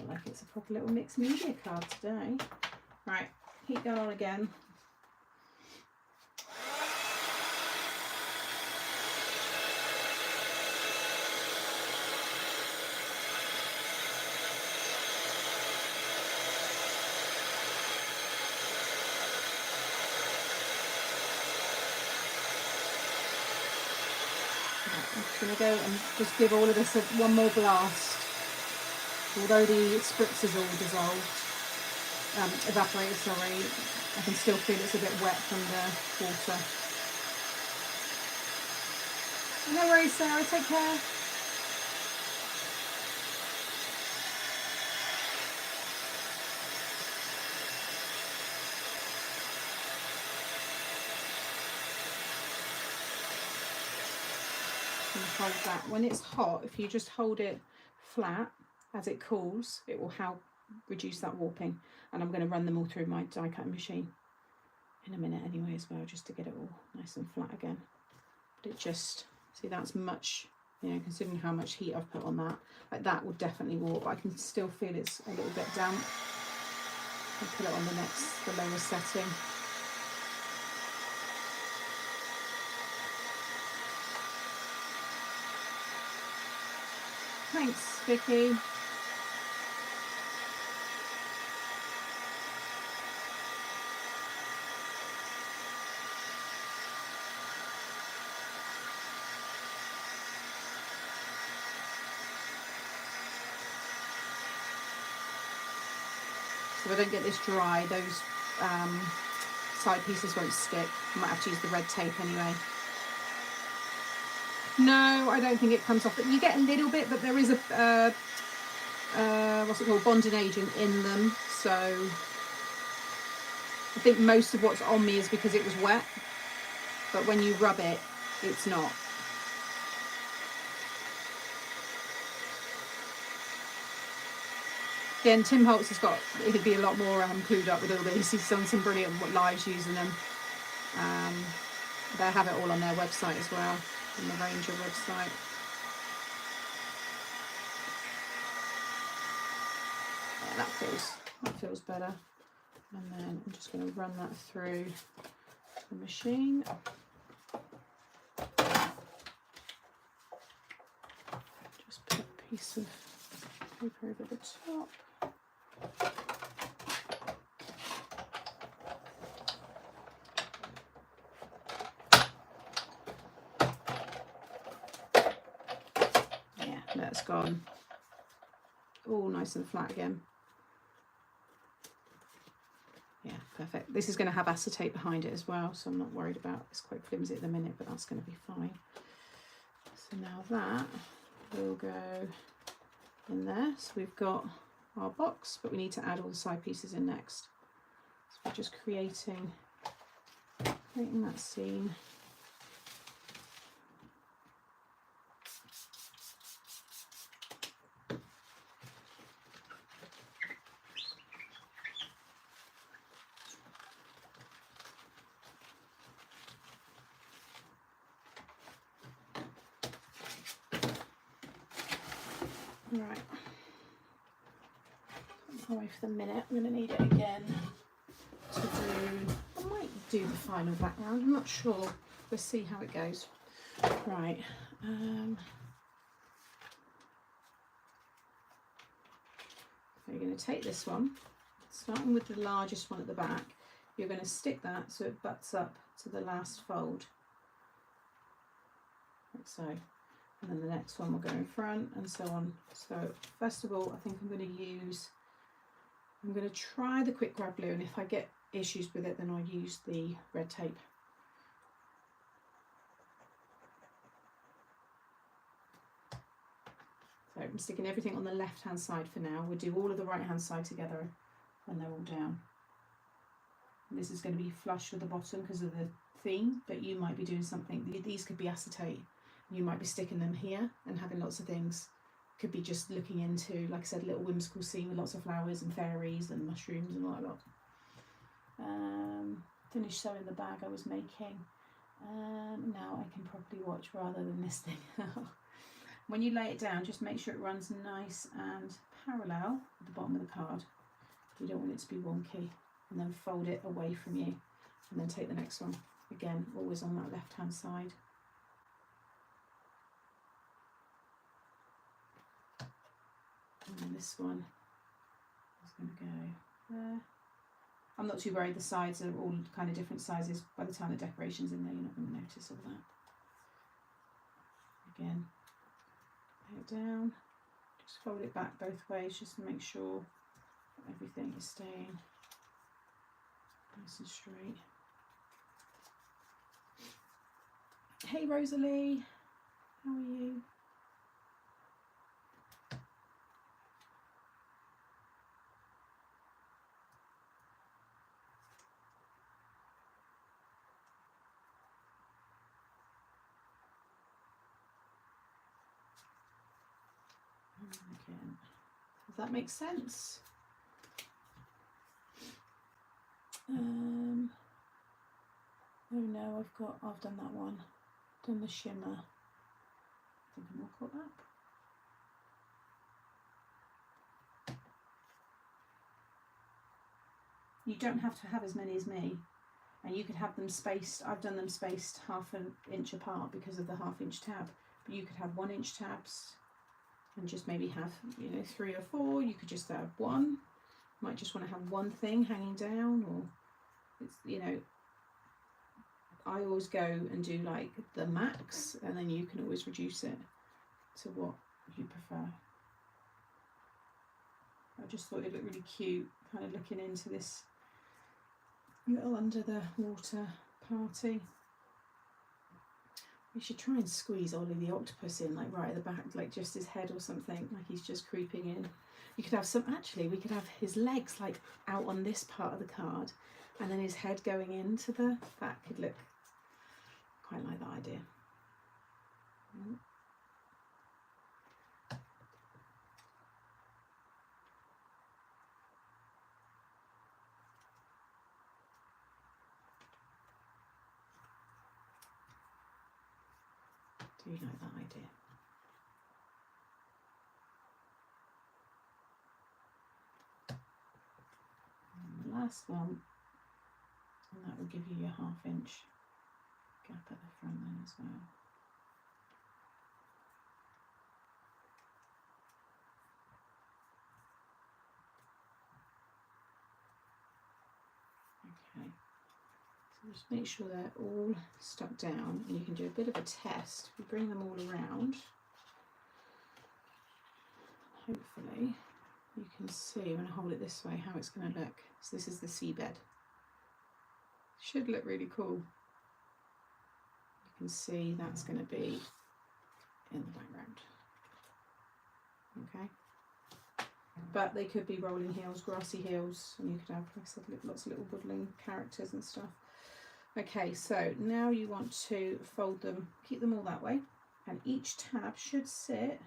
Like it's a proper little mixed media card today. Right, heat going on again. Right, I'm just going to go and just give all of this one more blast. Although the spritz is all dissolved, evaporated, sorry, I can still feel it's a bit wet from the water. No worries, Sarah, take care. And hold that. When it's hot, if you just hold it flat, as it cools, it will help reduce that warping. And I'm going to run them all through my die cutting machine in a minute anyway as well, just to get it all nice and flat again. But it just, see, that's much, you know, considering how much heat I've put on that, like that will definitely warp. I can still feel it's a little bit damp. I'll put it on the lowest setting. Thanks, Vicky. So if I don't get this dry, those side pieces won't stick. I might have to use the red tape anyway. No, I don't think it comes off. But you get a little bit, but there is a what's it called, bonding agent in them. So I think most of what's on me is because it was wet. But when you rub it, it's not. Again, Tim Holtz has got, he'd be a lot more clued up with all this. He's done some brilliant lives using them. They have it all on their website as well, on the Ranger website. Yeah, that feels better. And then I'm just going to run that through the machine. Just put a piece of paper over the top. Yeah, that's gone. All nice and flat again. Yeah, perfect. This is going to have acetate behind it as well, so I'm not worried about. It's quite flimsy at the minute, but that's going to be fine. So now that will go in there. So we've got our box, but we need to add all the side pieces in next. So we're just creating that scene. Right, away for the minute. I'm going to need it again to do. I might do the final background. I'm not sure. We'll see how it goes. Right. So you're going to take this one, starting with the largest one at the back. You're going to stick that so it butts up to the last fold, like so. And then the next one will go in front and so on. So first of all, I think I'm going to try the quick grab glue, and if I get issues with it, then I'll use the red tape. So I'm sticking everything on the left hand side for now. We'll do all of the right hand side together when they're all down. And this is going to be flush with the bottom because of the theme, but you might be doing something. These could be acetate. You might be sticking them here and having lots of things. Could be just looking into, like I said, a little whimsical scene with lots of flowers and fairies and mushrooms and all that lot. Finished sewing the bag I was making. Now I can probably watch rather than this thing. When you lay it down, just make sure it runs nice and parallel at the bottom of the card. You don't want it to be wonky. And then fold it away from you. And then take the next one. Again, always on that left hand side. And then this one is going to go there. I'm not too worried, the sides are all kind of different sizes. By the time the decoration's in there, you're not going to notice all that. Again, lay it down, just fold it back both ways just to make sure everything is staying nice and straight. Hey Rosalie, how are you? Again, does that make sense? Oh no, I've done that one. Done the shimmer. I think I'm all caught up. You don't have to have as many as me, and you could have them spaced. I've done them spaced ½ an inch apart because of the ½ inch tab, but you could have 1 inch tabs and just maybe have, you know, 3 or 4. You could just have one. Might just want to have one thing hanging down, or it's, you know, I always go and do like the max, and then you can always reduce it to what you prefer. I just thought it looked really cute, kind of looking into this little under the water party. We should try and squeeze Ollie the octopus in, like right at the back, like just his head or something, like he's just creeping in. You could have some, actually, we could have his legs like out on this part of the card, and then his head going into the, that could look, quite like that idea. Do you like that idea? And the last one And that will give you your 1/2 inch gap at the front then as well. Okay, so just make sure they're all stuck down, and you can do a bit of a test. If you bring them all around, hopefully you can see when I hold it this way how it's going to look. So this is the seabed. Should look really cool. You can see that's going to be in the background. Okay, but they could be rolling hills, grassy hills, and you could have, like I said, lots of little woodland characters and stuff. Okay, so now you want to fold them, keep them all that way, and each tab should sit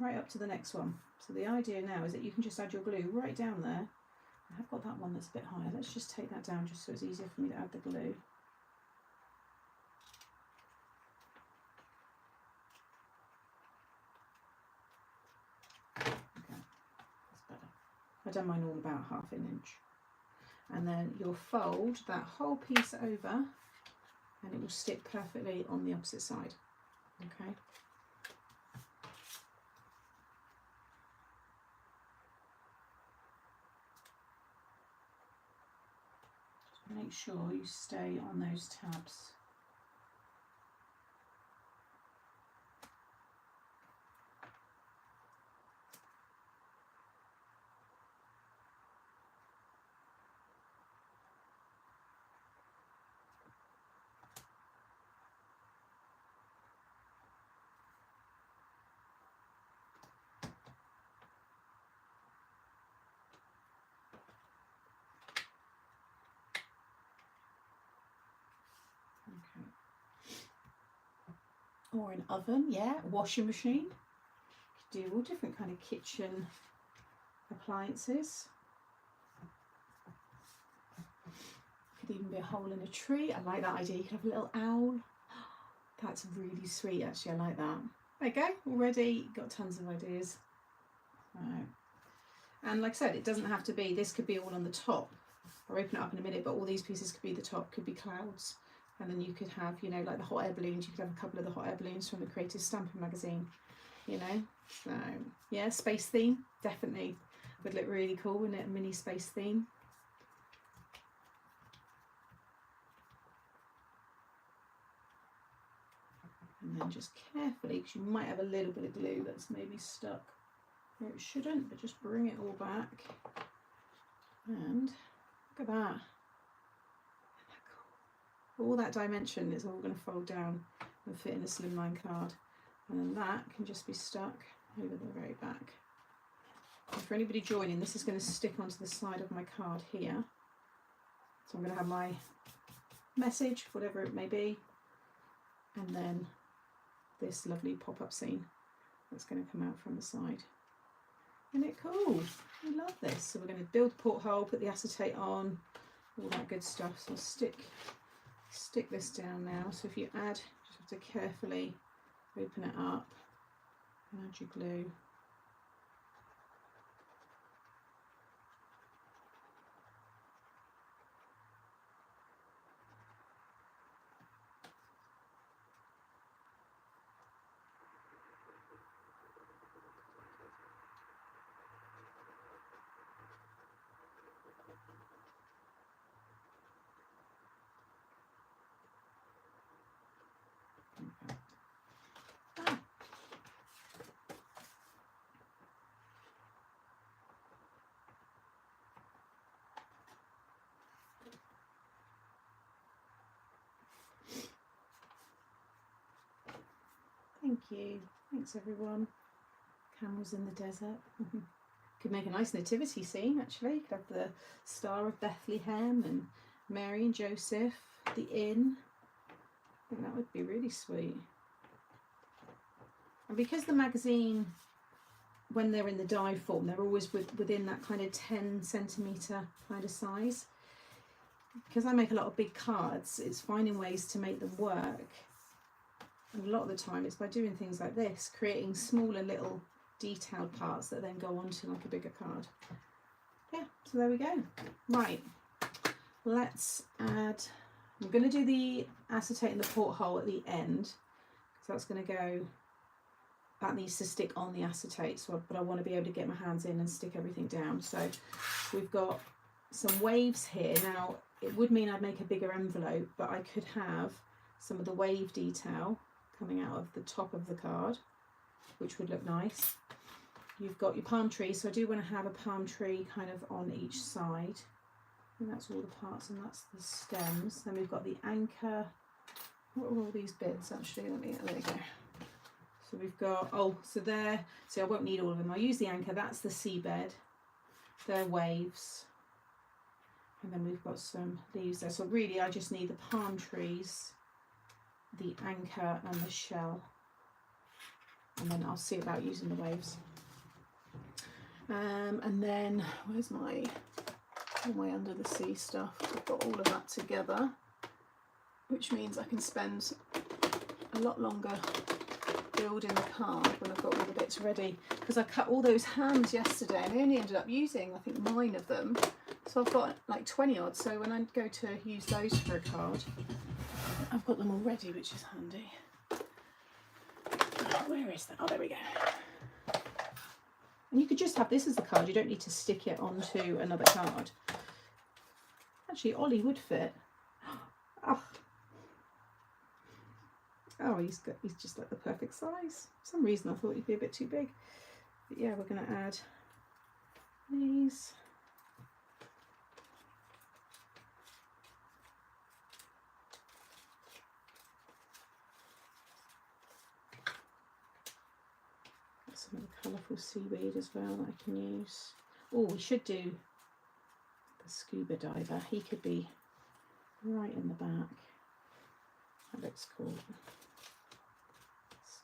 right up to the next one. So the idea now is that you can just add your glue right down there. I've got that one that's a bit higher. Let's just take that down just so it's easier for me to add the glue. Okay, that's better. I've done mine all about 1/2 inch. And then you'll fold that whole piece over and it will stick perfectly on the opposite side. Okay. Make sure you stay on those tabs. Okay. Or an oven, yeah, a washing machine. You could do all different kind of kitchen appliances. Could even be a hole in a tree. I like that idea. You could have a little owl. That's really sweet, actually. I like that. There you go. Already got tons of ideas. And like I said, it doesn't have to be, this could be all on the top. I'll open it up in a minute, but all these pieces could be the top, could be clouds. And then you could have, you know, like the hot air balloons. You could have a couple of the hot air balloons from the Creative Stamping magazine, you know. So, yeah, space theme, definitely. Would look really cool, wouldn't it? A mini space theme. And then just carefully, because you might have a little bit of glue that's maybe stuck where it shouldn't, but just bring it all back. And look at that. All that dimension is all going to fold down and fit in a slimline card. And then that can just be stuck over the very back. And for anybody joining, this is going to stick onto the side of my card here. So I'm going to have my message, whatever it may be, and then this lovely pop-up scene that's going to come out from the side. Isn't it cool? I love this. So we're going to build the porthole, put the acetate on, all that good stuff. So I'll stick this down now. So if you add, just have to carefully open it up and add your glue. Thank you. Thanks everyone. Camels in the desert. Could make a nice nativity scene actually. Could have the Star of Bethlehem and Mary and Joseph, the inn. I think that would be really sweet. And because the magazine, when they're in the die form, they're always within that kind of 10 centimetre kind of size. Because I make a lot of big cards, it's finding ways to make them work. And a lot of the time it's by doing things like this, creating smaller little detailed parts that then go onto like a bigger card. Yeah, so there we go. Right, let's add, I'm going to do the acetate in the porthole at the end, because that's going to go, that needs to stick on the acetate, so but I want to be able to get my hands in and stick everything down. So we've got some waves here. Now it would mean I'd make a bigger envelope, but I could have some of the wave detail coming out of the top of the card, which would look nice. You've got your palm tree, so I do want to have a palm tree kind of on each side. And that's all the parts, and that's the stems. Then we've got the anchor. What are all these bits actually? There we go. So we've got, oh, so there, see I won't need all of them. I'll use the anchor, that's the seabed. They're waves. And then we've got some leaves there. So really I just need the palm trees, the anchor and the shell. And then I'll see about using the waves. And then, where's my under the sea stuff? I've got all of that together, which means I can spend a lot longer building the card when I've got all the bits ready, because I cut all those hands yesterday and I only ended up using I think 9 of them, so I've got like 20 odd, so when I go to use those for a card I've got them all ready, which is handy. Where is that? Oh, there we go. And you could just have this as the card, you don't need to stick it onto another card. Actually Ollie would fit. Oh, he's just like the perfect size. For some reason I thought he'd be a bit too big. But yeah, we're going to add these. Got some of the colourful seaweed as well that I can use. Oh, we should do the scuba diver. He could be right in the back. That looks cool.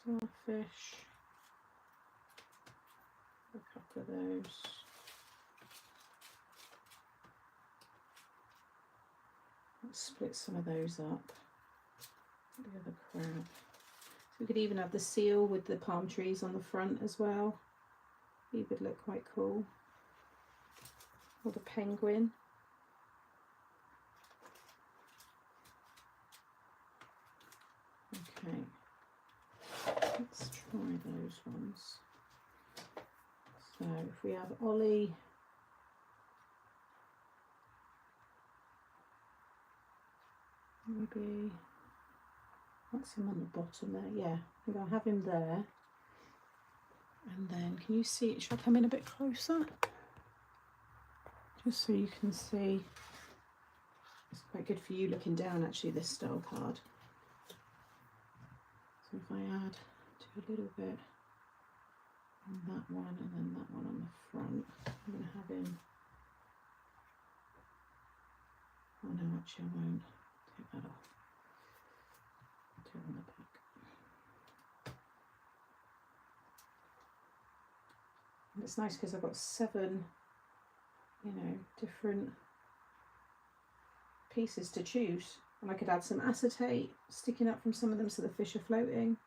Starfish, a couple of those. Let's split some of those up. The other crab. So we could even have the seal with the palm trees on the front as well. He would look quite cool. Or the penguin. Okay. Let's try those ones. So if we have Ollie, maybe that's him on the bottom there. Yeah, I think I'll have him there. And then can you see, should I come in a bit closer? Just so you can see. It's quite good for you looking down actually, this style card. So if I add to a little bit on that one and then that one on the front, I'm going to have him, oh no actually I won't, take that off, do it on the back. And it's nice because I've got 7, you know, different pieces to choose. And I could add some acetate sticking up from some of them so the fish are floating.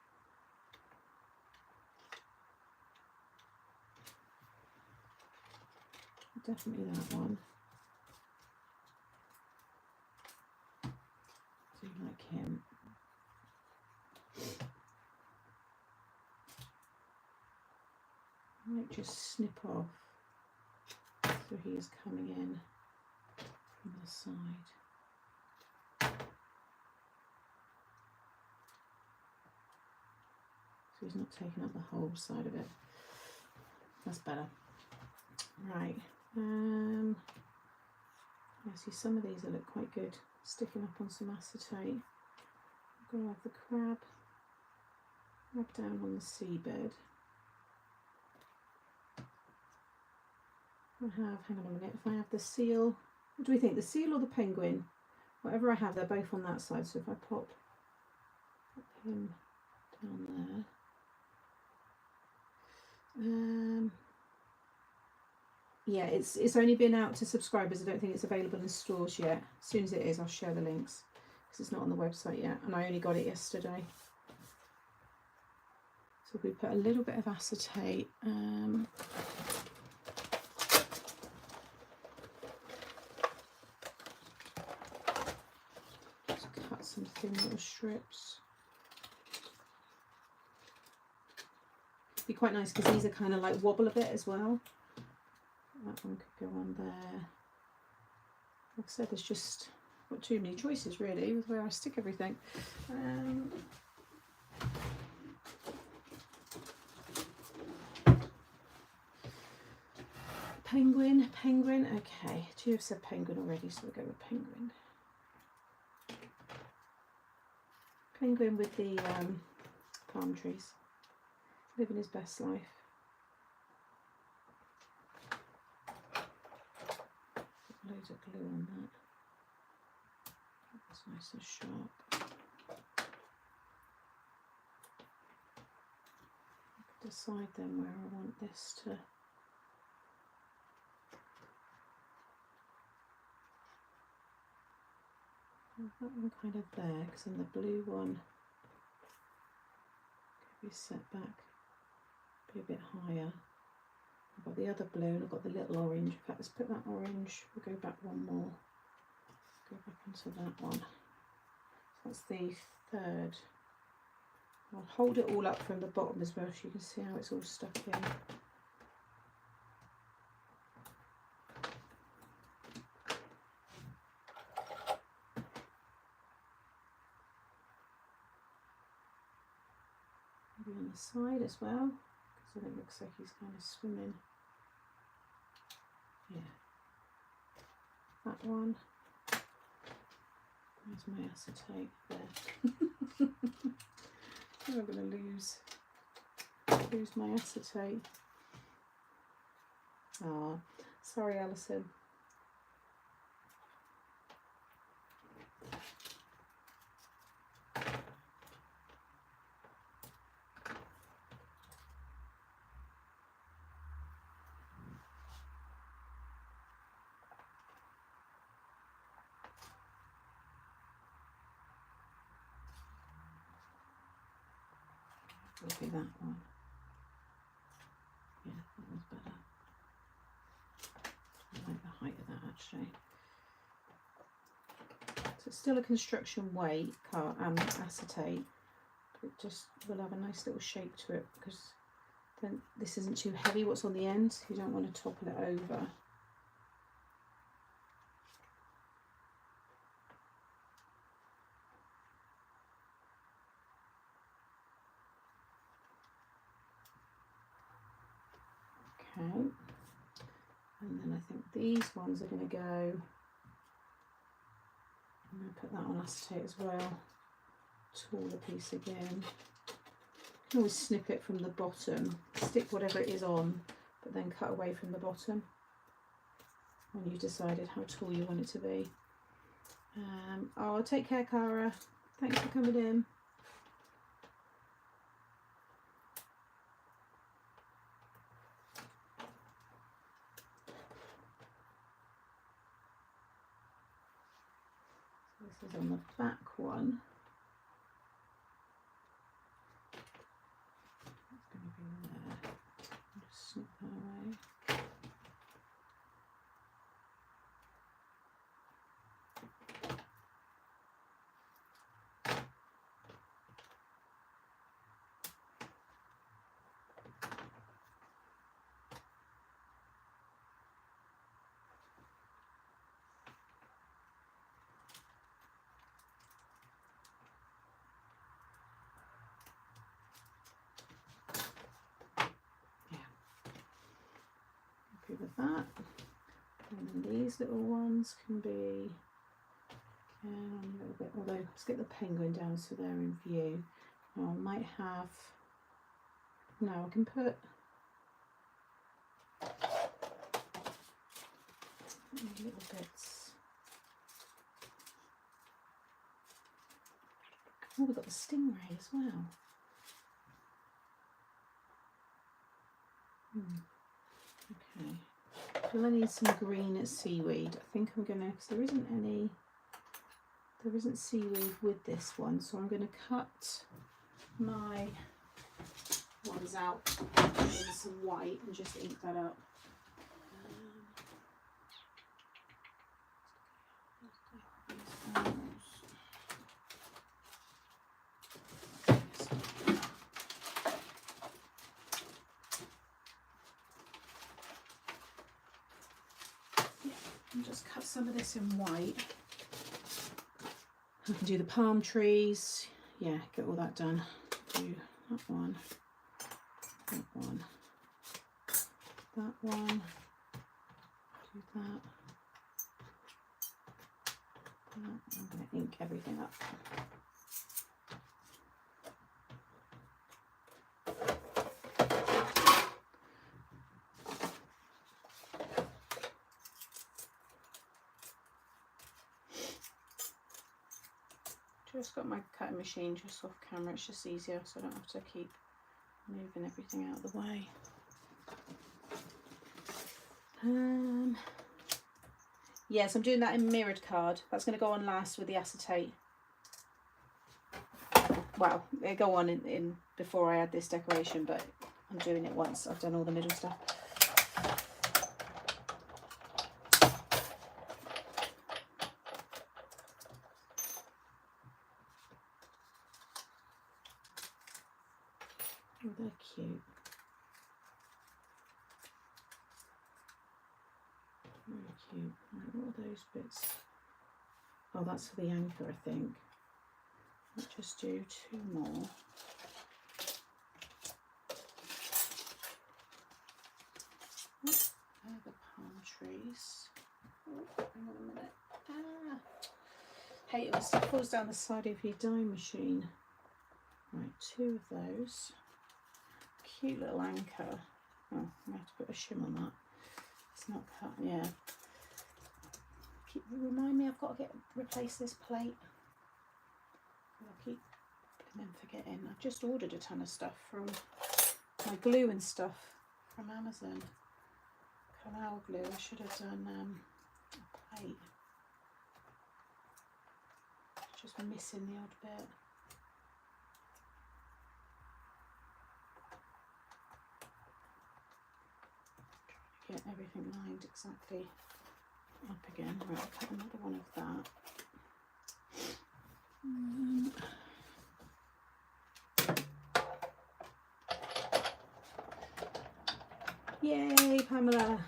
Definitely that one. Do like him. I might just snip off so he is coming in from the side. So he's not taking up the whole side of it. That's better. Right. I see some of these that look quite good sticking up on some acetate. I'm going to have the crab down on the seabed. Hang on a minute, if I have the seal, what do we think, the seal or the penguin? Whatever I have, they're both on that side, so if I pop him down there. Yeah, it's only been out to subscribers. I don't think it's available in stores yet. As soon as it is, I'll share the links because it's not on the website yet, and I only got it yesterday. So we put a little bit of acetate. cut some thin little strips. Be quite nice because these are kind of like wobble a bit as well. That one could go on there. Like I said, there's just not too many choices really with where I stick everything. Penguin, okay. Two have said penguin already, so we'll go with penguin. Penguin with the palm trees, living his best life. Loads of glue on that. That's nice and sharp. I can decide then where I want this to. That one kind of there, because then the blue one could be set back, be a bit higher. I've got the other blue and I've got the little orange. In fact, let's put that orange, we'll go back one more. Go back onto that one. So that's the third. I'll hold it all up from the bottom as well so you can see how it's all stuck in. Maybe on the side as well, because it looks like he's kind of swimming. Yeah, that one. Where's my acetate? There. I'm going to lose my acetate. Ah, sorry, Alison. Will be that one. Yeah, that one's better. I like the height of that actually. So it's still a construction weight acetate, but it just will have a nice little shape to it because then this isn't too heavy what's on the end, so you don't want to topple it over. Okay, and then I think these ones are going to go, I'm going to put that on acetate as well, taller piece again. You can always snip it from the bottom, stick whatever it is on, but then cut away from the bottom when you've decided how tall you want it to be. Oh, take care, Cara. Thanks for coming in. This is on the back one. It's going to be there. I'll just snip that away. With that, and then these little ones can be a little bit, although let's get the penguin down so they're in view. Now I might have, no, I can put little bits. Oh, we've got the stingray as well. Okay, well I need some green seaweed. I think I'm gonna, because there isn't seaweed with this one, so I'm gonna cut my ones out in some white and just ink that up. just cut some of this in white. I can do the palm trees. Yeah, get all that done. Do that one, that one, that one. Do that. I'm going to ink everything up. Just got my cutting machine just off camera, it's just easier so I don't have to keep moving everything out of the way. Yes, I'm doing that in mirrored card. That's going to go on last with the acetate. Well, they go on in before I add this decoration, but I'm doing it once I've done all the middle stuff. Oh, they're cute. Very cute. Right, what are those bits? Oh, that's for the anchor, I think. Let's just do 2 more. Oh, the palm trees. Oh, hang on a minute. Ah. Hate it when stuff falls down the side of your die machine. Right, 2 of those. Cute little anchor. Oh, I'm going to have to put a shim on that. It's not cut, yeah. Remind me, I've got to replace this plate. I keep forgetting. I've just ordered a ton of stuff from my glue and stuff from Amazon. Canal glue. I should have done a plate. Just missing the odd bit. Get everything lined exactly up again. Right, I'll cut another one of that. Yay, Pamela!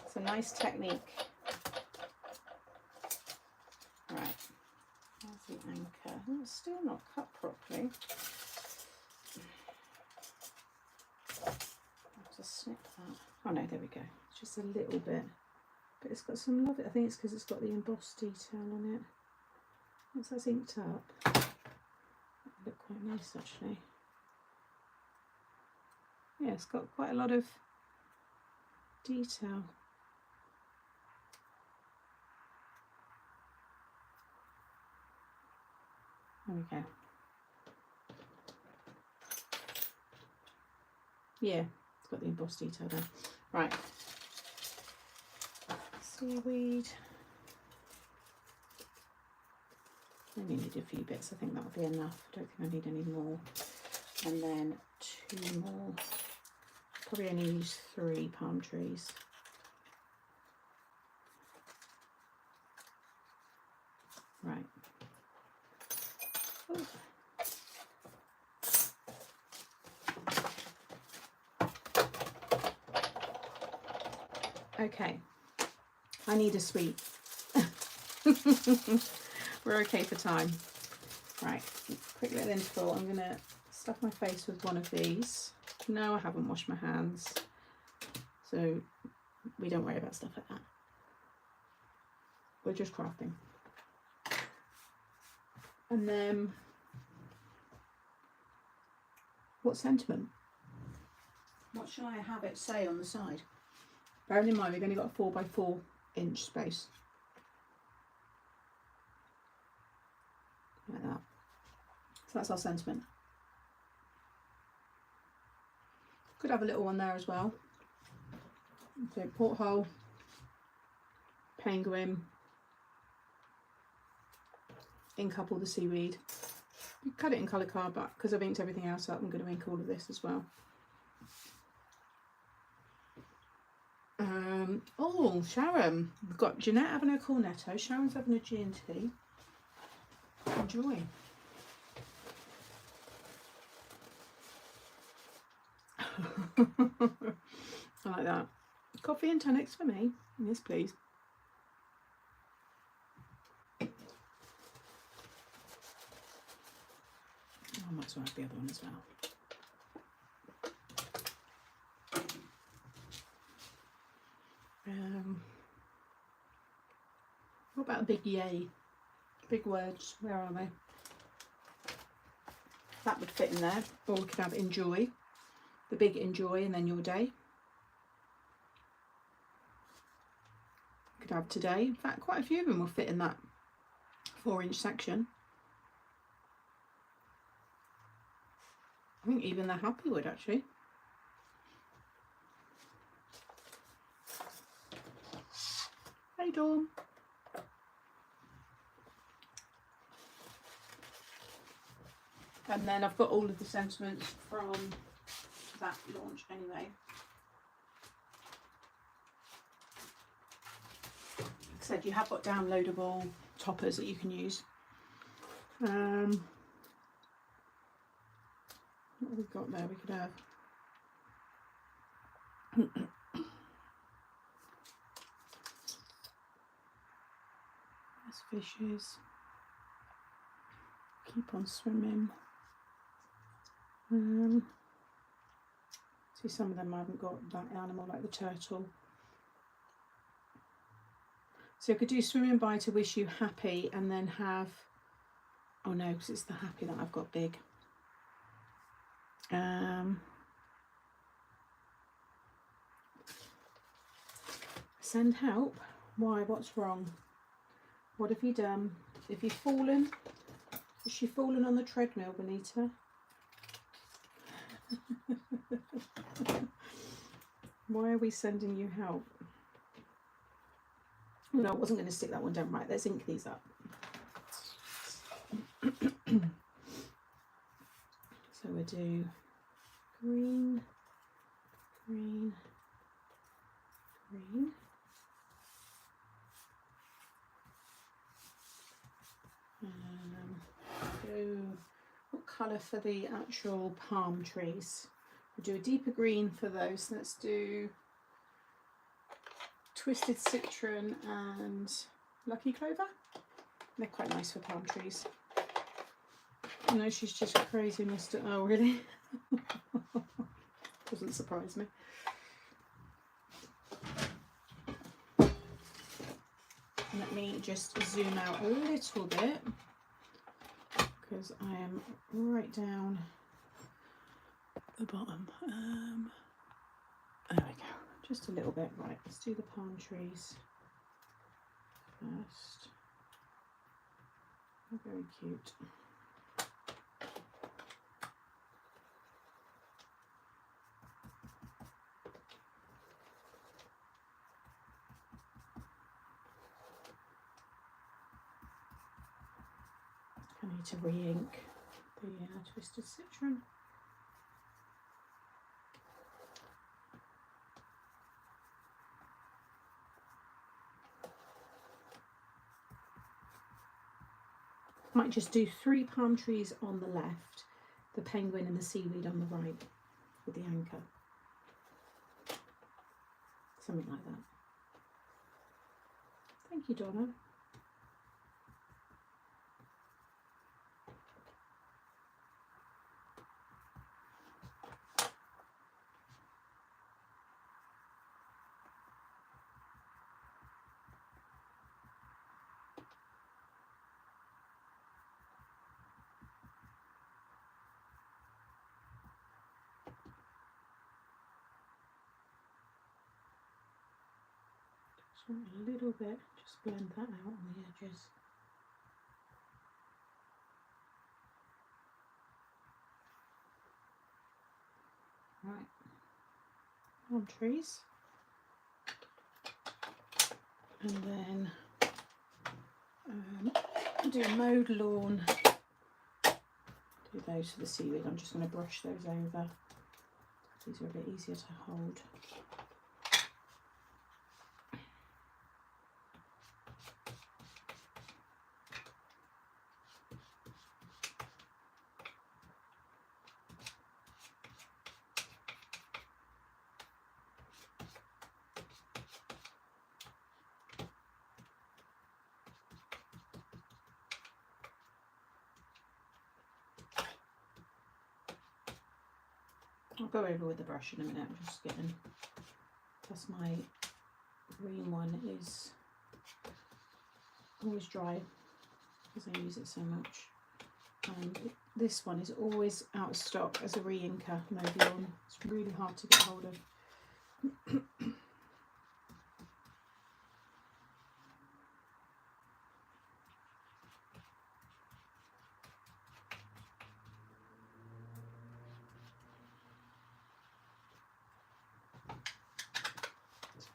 It's a nice technique. Right, there's the anchor. Oh, it's still not cut properly. Snip that. Oh no, there we go. It's just a little bit, but it's got some love. I think it's because it's got the embossed detail on it. Once that's inked up, that'll look quite nice actually. Yeah, it's got quite a lot of detail. There we go. Yeah. Got the embossed detail there. Right. Seaweed. I only need a few bits. I think that'll be enough. I don't think I need any more. And then 2 more. Probably only use 3 palm trees. Right. Ooh. Okay, I need a sweet. We're okay for time. Right, quick little interval. I'm going to stuff my face with one of these. No, I haven't washed my hands, so we don't worry about stuff like that. We're just crafting. And then, what sentiment? What shall I have it say on the side? Bearing in mind we've only got a 4x4 inch space. Like that. So that's our sentiment. Could have a little one there as well. So porthole, penguin, ink up all the seaweed. You cut it in colour card, but because I've inked everything else up, I'm going to ink all of this as well. Oh, Sharon. We've got Jeanette having her cornetto. Sharon's having a G&T. Enjoy. I like that. Coffee and tonics for me. Yes, please. Oh, I might as well have the other one as well. What about a big yay? Big words, where are they? That would fit in there. Or we could have enjoy. The big enjoy and then your day. Could have today. In fact, quite a few of them will fit in that 4-inch section. I think even the happy would actually. Hey Dawn. And then I've got all of the sentiments from that launch anyway. Like I said, you have got downloadable toppers that you can use. What have we got there? We could have there's fishes. Keep on swimming. See, some of them I haven't got that animal, like the turtle. So I could do swimming by to wish you happy, and then have, oh no, because it's the happy that I've got big. Send help. Why? What's wrong? What have you done? Have you fallen? Has she fallen on the treadmill, Benita? Why are we sending you help? No, I wasn't going to stick that one down. Right, let's ink these up. So we'll do green, green, green. What colour for the actual palm trees? We'll do a deeper green for those. Let's do Twisted Citron and Lucky Clover. They're quite nice for palm trees. No, she's just crazy, Mr. Oh, really? Doesn't surprise me. Let me just zoom out a little bit, because I am right down the bottom. There we go, just a little bit. Right, let's do the palm trees first. They're very cute. I need to re-ink the Twisted Citron. Might just do 3 palm trees on the left, the penguin and the seaweed on the right with the anchor. Something like that. Thank you, Donna. A little bit, just blend that out on the edges. Right, palm trees, and then do mowed lawn. Do those for the seaweed. I'm just going to brush those over. These are a bit easier to hold. I'll go over with the brush in a minute. I'm just getting, plus my green one is always dry because I use it so much. And this one is always out of stock as a re-inker Mauve. It's really hard to get hold of.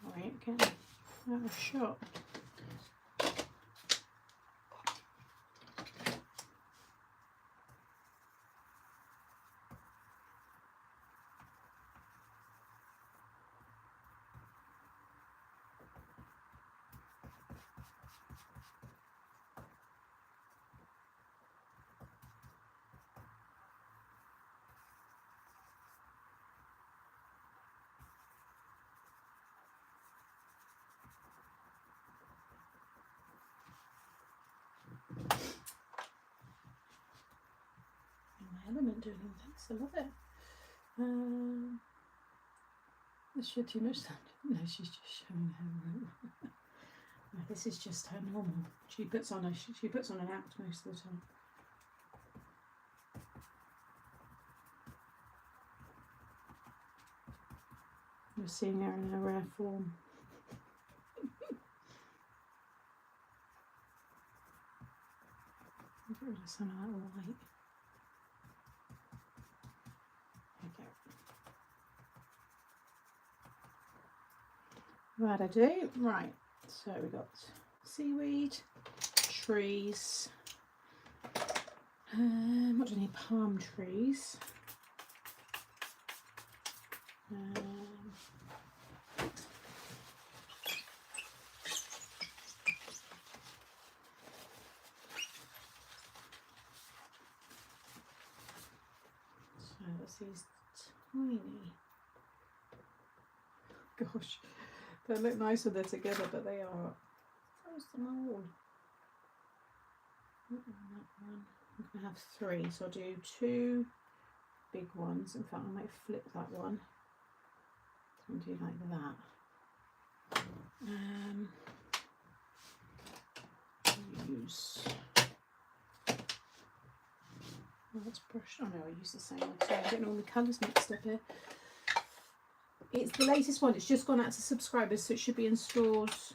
Sorry, again, out of shot. Element doing all this. I love it. Is she too much sound? No, she's just showing her room. No, this is just her normal. She puts on an act most of the time. We're seeing her in her rare form. Get rid of some of that white. That I do. Right, so we've got seaweed, trees, what do I need? Palm trees. So that's these tiny, gosh, they look nice when they're together, but they are so small. That one. I'm going to have 3, so I'll do 2 big ones. In fact, I might flip that one and do like that. Use, well, let's brush. Oh no, I use the same one. Sorry, I'm getting all the colours mixed up here. It's the latest one. It's just gone out to subscribers, so it should be in stores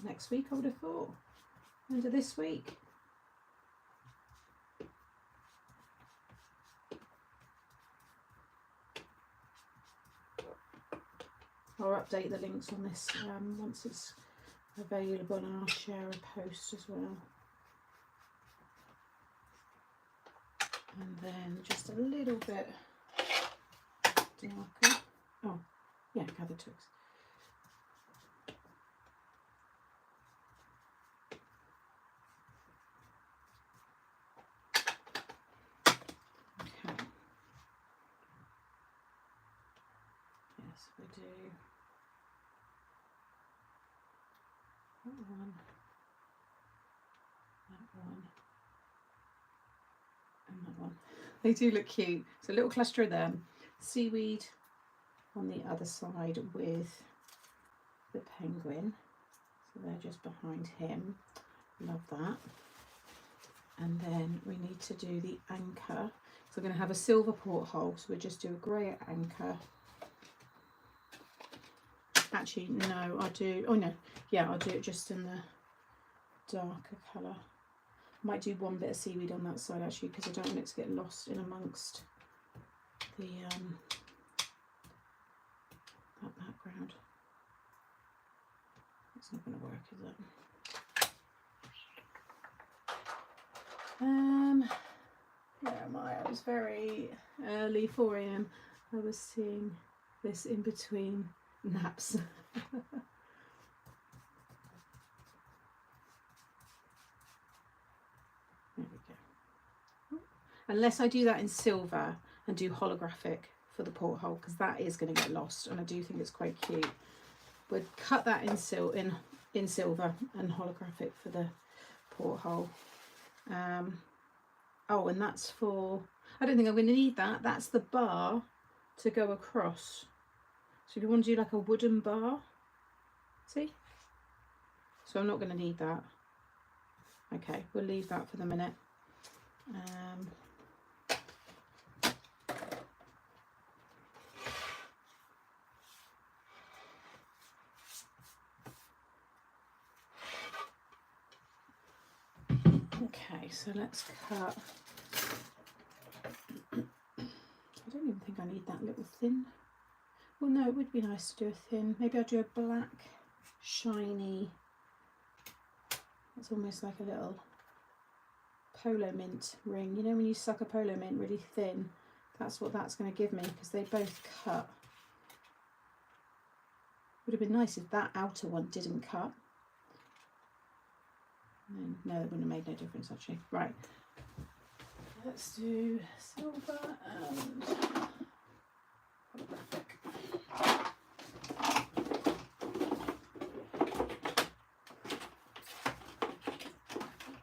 next week, I would have thought. End of this week. I'll update the links on this once it's available, and I'll share a post as well. And then just a little bit darker. Oh, yeah, gathered twigs. Okay. Yes, we do that one, and that one. They do look cute. So a little cluster of them. Seaweed on the other side with the penguin. So they're just behind him. Love that. And then we need to do the anchor. So we're going to have a silver porthole. So we'll just do a grey anchor. Actually, no, I'll do, oh no, yeah, I'll do it just in the darker colour. Might do one bit of seaweed on that side actually, because I don't want it to get lost in amongst the that background. It's not going to work, is it? Where am I? I was very early, 4 AM. I was seeing this in between naps. There we go. Unless I do that in silver and do holographic for the porthole, because that is going to get lost, and I do think it's quite cute. We'd cut that in silver and holographic for the porthole. Oh, and that's for, I don't think I'm going to need that. That's the bar to go across. So if you want to do like a wooden bar, see? So I'm not going to need that. Okay, we'll leave that for the minute. Okay, so let's cut. I don't even think I need that little thin. Well, no, it would be nice to do a thin. Maybe I'll do a black, shiny. It's almost like a little polo mint ring. You know when you suck a polo mint really thin? That's what that's going to give me, because they both cut. Would have been nice if that outer one didn't cut. No, that wouldn't have made no difference actually. Right, let's do silver and holographic.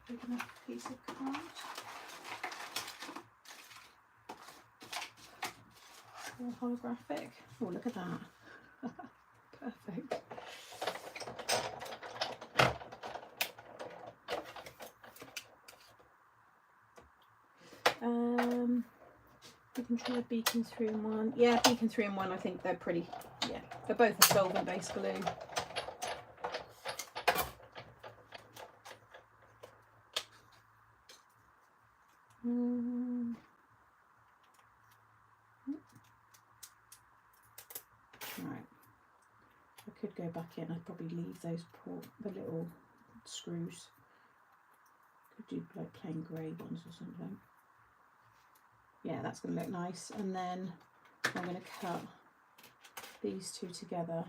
Big enough piece of card. Or holographic. Oh, look at that. Perfect. We can try Beacon 3-in-1. Yeah, Beacon 3-in-1, I think they're pretty, yeah, they're both a solvent based glue. Right, I could go back in. I'd probably leave those the little screws. Could do like plain grey ones or something. Yeah, that's going to look nice. And then I'm going to cut these two together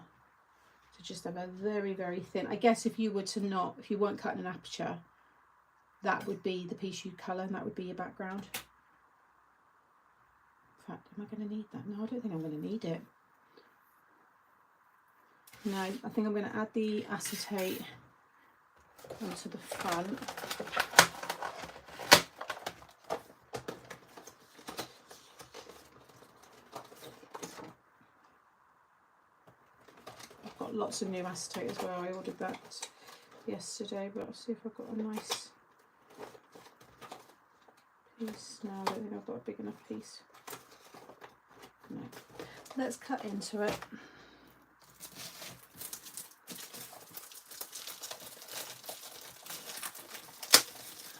to just have a very, very thin. I guess if you were to not, if you weren't cutting an aperture, that would be the piece you'd colour and that would be your background. In fact, am I going to need that? No, I don't think I'm going to need it. No, I think I'm going to add the acetate onto the front. I've got lots of new acetate as well. I ordered that yesterday, but I'll see if I've got a nice piece. No, I don't think I've got a big enough piece. No. Let's cut into it.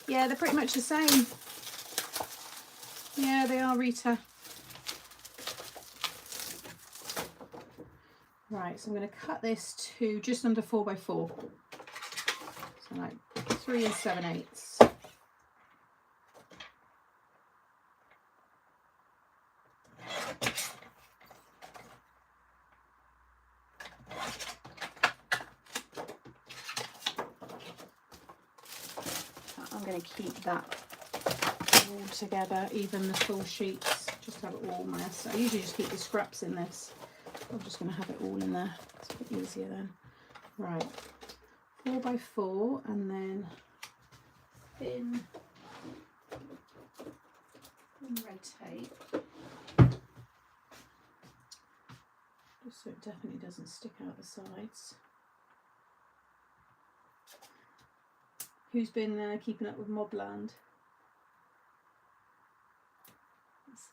Yeah, they're pretty much the same. Yeah, they are, Rita. Right, so I'm going to cut this to just under 4x4. So like 3 7/8. I'm going to keep that all together, even the full sheets, just have it all messed. I usually just keep the scraps in this. I'm just going to have it all in there. It's a bit easier then. Right, 4x4, and then thin red tape, just so it definitely doesn't stick out the sides. Who's been keeping up with Mobland?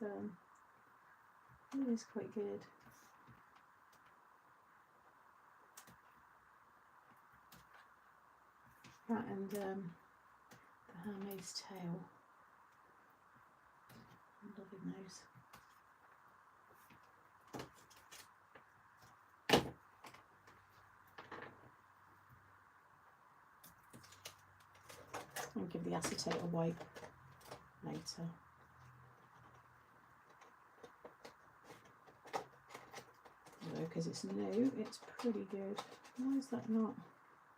It is quite good. That and the Handmaid's Tale. I'm loving those. I'll give the acetate a wipe later. Although, because it's new, it's pretty good. Why is that not?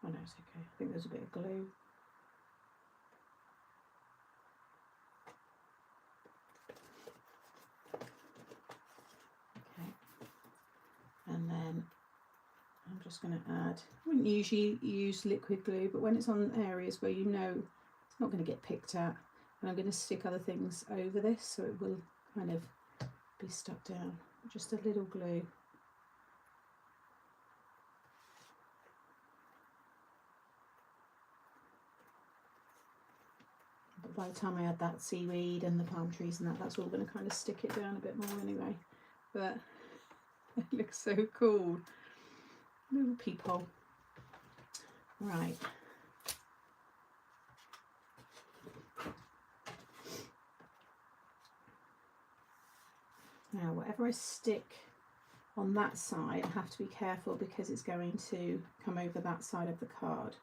Oh no, it's okay. I think there's a bit of glue. Okay. And then I'm just going to add, I wouldn't usually use liquid glue, but when it's on areas where you know it's not going to get picked at, And I'm going to stick other things over this so it will kind of be stuck down. Just a little glue. But by the time I add that seaweed and the palm trees and that's all going to kind of stick it down a bit more anyway. But it looks so cool. Little peephole. Right. Now, whatever I stick on that side, I have to be careful because it's going to come over that side of the card.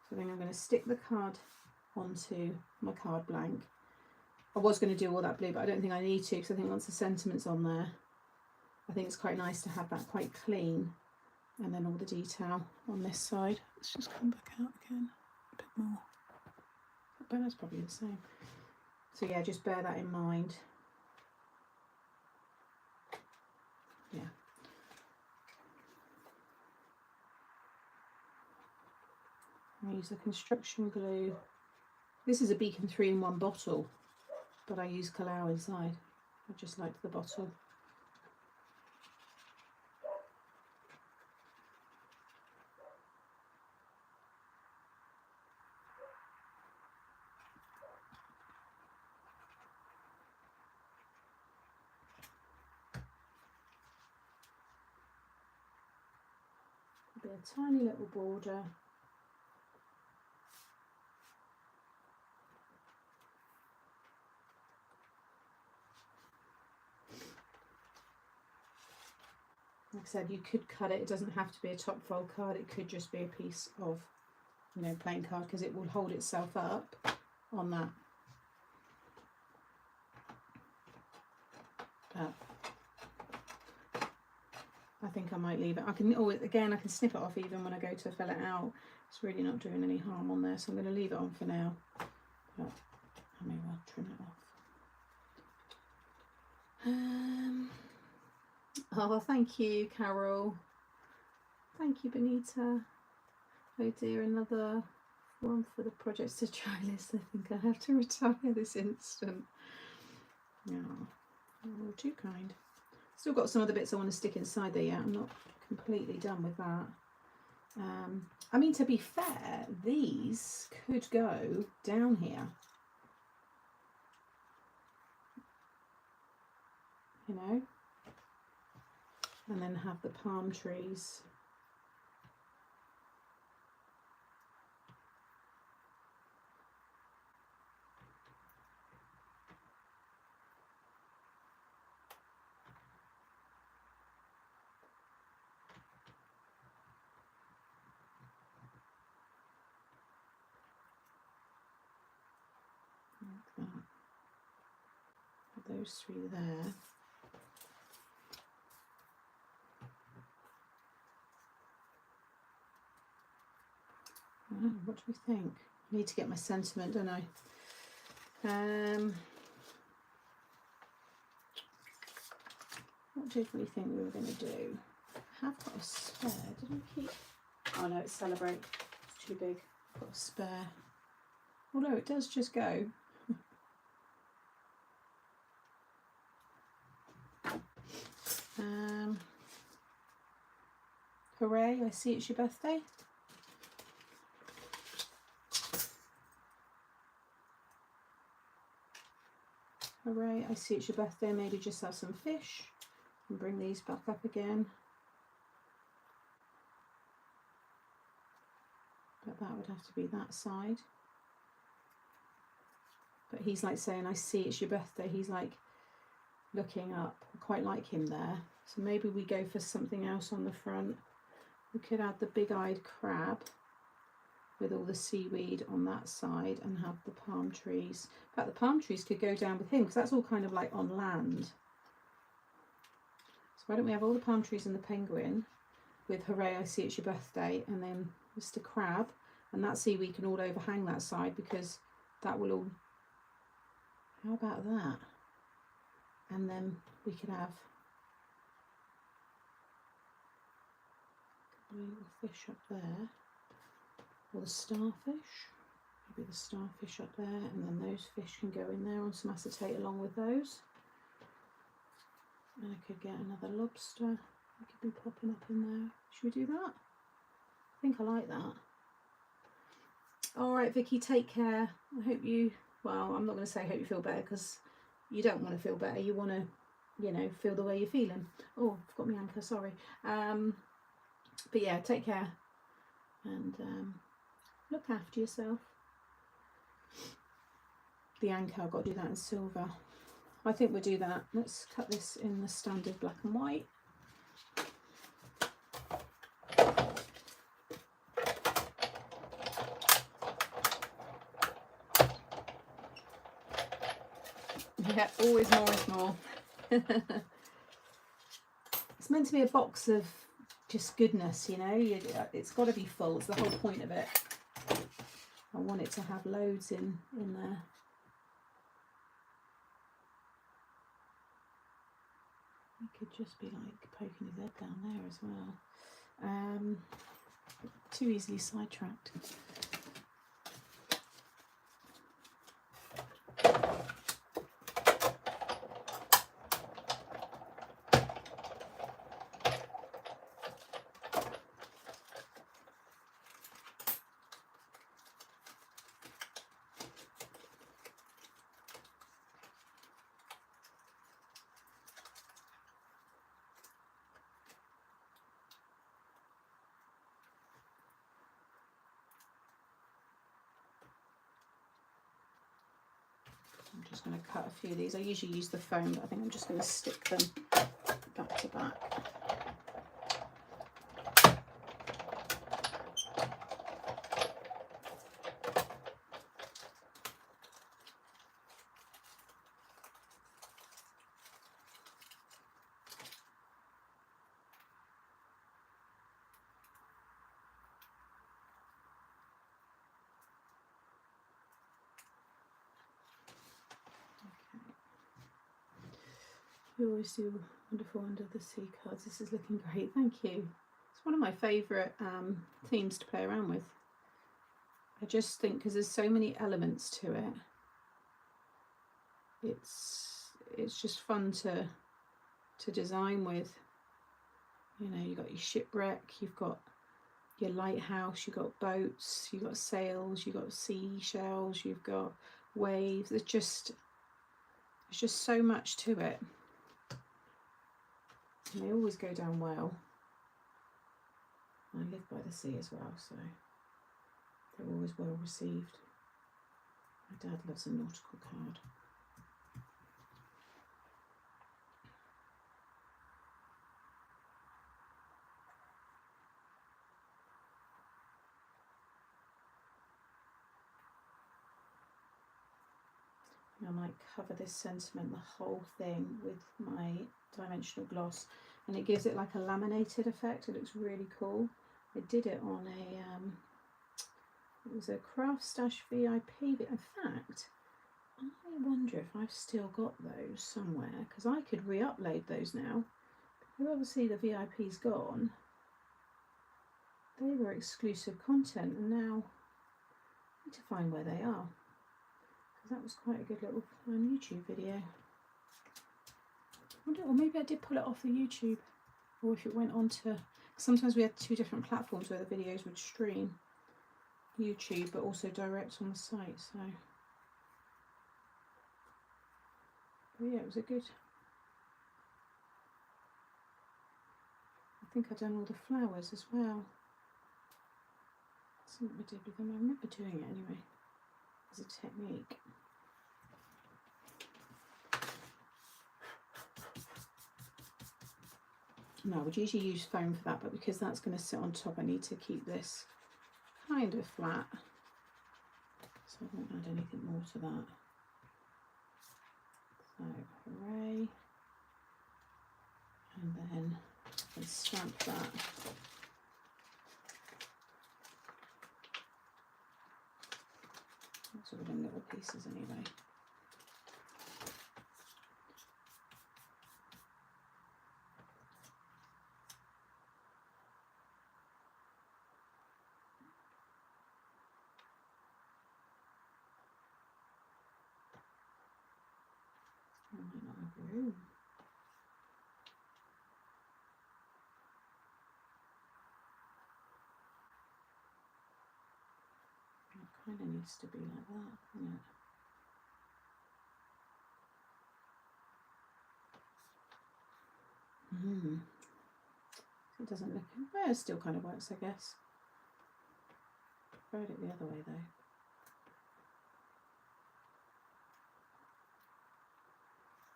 So I think I'm going to stick the card onto my card blank. I was going to do all that blue, but I don't think I need to because I think once the sentiment's on there, I think it's quite nice to have that quite clean. And then all the detail on this side. Let's just come back out again a bit more. But that's probably the same. So yeah, just bear that in mind. Yeah. I use the construction glue. This is a Beacon 3-in-1 bottle, but I use Kalau inside. I just liked the bottle. Be a tiny little border. Like I said, you could cut it. It doesn't have to be a top fold card. It could just be a piece of, you know, plain card because it will hold itself up on that. But I think I might leave it. I can always, again, I can snip it off even when I go to fill it out. It's really not doing any harm on there, so I'm going to leave it on for now. But I may well trim it off. Oh, thank you, Carol. Thank you, Benita. Oh dear, another one for the projects to try list. I think I have to retire this instant. No, oh, too kind. Still got some other bits I want to stick inside there yet. I'm not completely done with that. I mean, to be fair, these could go down here. You know? And then have the palm trees. Like that. Put those three there. Oh, what do we think? I need to get my sentiment, don't I? What did we think we were going to do? I have got a spare. Did we keep? Oh no, it's Celebrate. It's too big. I've got a spare. Although it does just go. Hooray, I see it's your birthday. Hooray, I see it's your birthday. Maybe just have some fish and bring these back up again. But that would have to be that side. But he's like saying, I see it's your birthday. He's like looking up. I quite like him there. So maybe we go for something else on the front. We could add the big-eyed crab with all the seaweed on that side and have the palm trees. In fact, the palm trees could go down with him because that's all kind of like on land. So why don't we have all the palm trees and the penguin with Hooray, I see it's your birthday, and then Mr. Crab, and that seaweed can all overhang that side because that will all... How about that? And then we could have a little fish up there, or the starfish. be the starfish up there, and then those fish can go in there on some acetate along with those. And I could get another lobster. It could be popping up in there. Should we do that? I think I like that. All right, Vicky, take care. I hope you, well, I'm not going to say I hope you feel better, because you don't want to feel better. You want to, you know, feel the way you're feeling. Oh, I've got my anchor, sorry. But yeah, take care. And look after yourself. The anchor, I've got to do that in silver. I think we'll do that. Let's cut this in the standard black and white. Yeah, always more is more. It's meant to be a box of just goodness, you know. It's got to be full. It's the whole point of it. I want it to have loads in there. It could just be like poking his head down there as well. Too easily sidetracked. I'm just going to cut a few of these. I usually use the foam, but I think I'm just going to stick them back to back. You always do wonderful under the sea cards. This is looking great, thank you. It's one of my favourite themes to play around with. I just think because there's so many elements to it, it's just fun to design with. You know, you've got your shipwreck, you've got your lighthouse, you've got boats, you've got sails, you've got seashells, you've got waves. There's just so much to it. And they always go down well. I live by the sea as well, so they're always well received. My dad loves a nautical card. I might cover this sentiment, the whole thing, with my dimensional gloss, and it gives it like a laminated effect. It looks really cool. I did it on it was a Craft Stash VIP, but in fact I wonder if I've still got those somewhere, because I could re-upload those now. But obviously the VIP's gone. They were exclusive content, and now I need to find where they are. That was quite a good little YouTube video. I wonder, or maybe I did pull it off the YouTube, or if it went on to, sometimes we had two different platforms where the videos would stream, YouTube but also direct on the site. So but yeah, it was a good, I think I've done all the flowers as well. That's what we did with them. I remember doing it anyway as a technique. No, I would usually use foam for that, but because that's going to sit on top, I need to keep this kind of flat, so I won't add anything more to that. So hooray, and then I stamp that. That's all in little pieces anyway. room. It kind of needs to be like that, doesn't it? It doesn't look, well, it still kind of works, I guess. Tried it the other way though.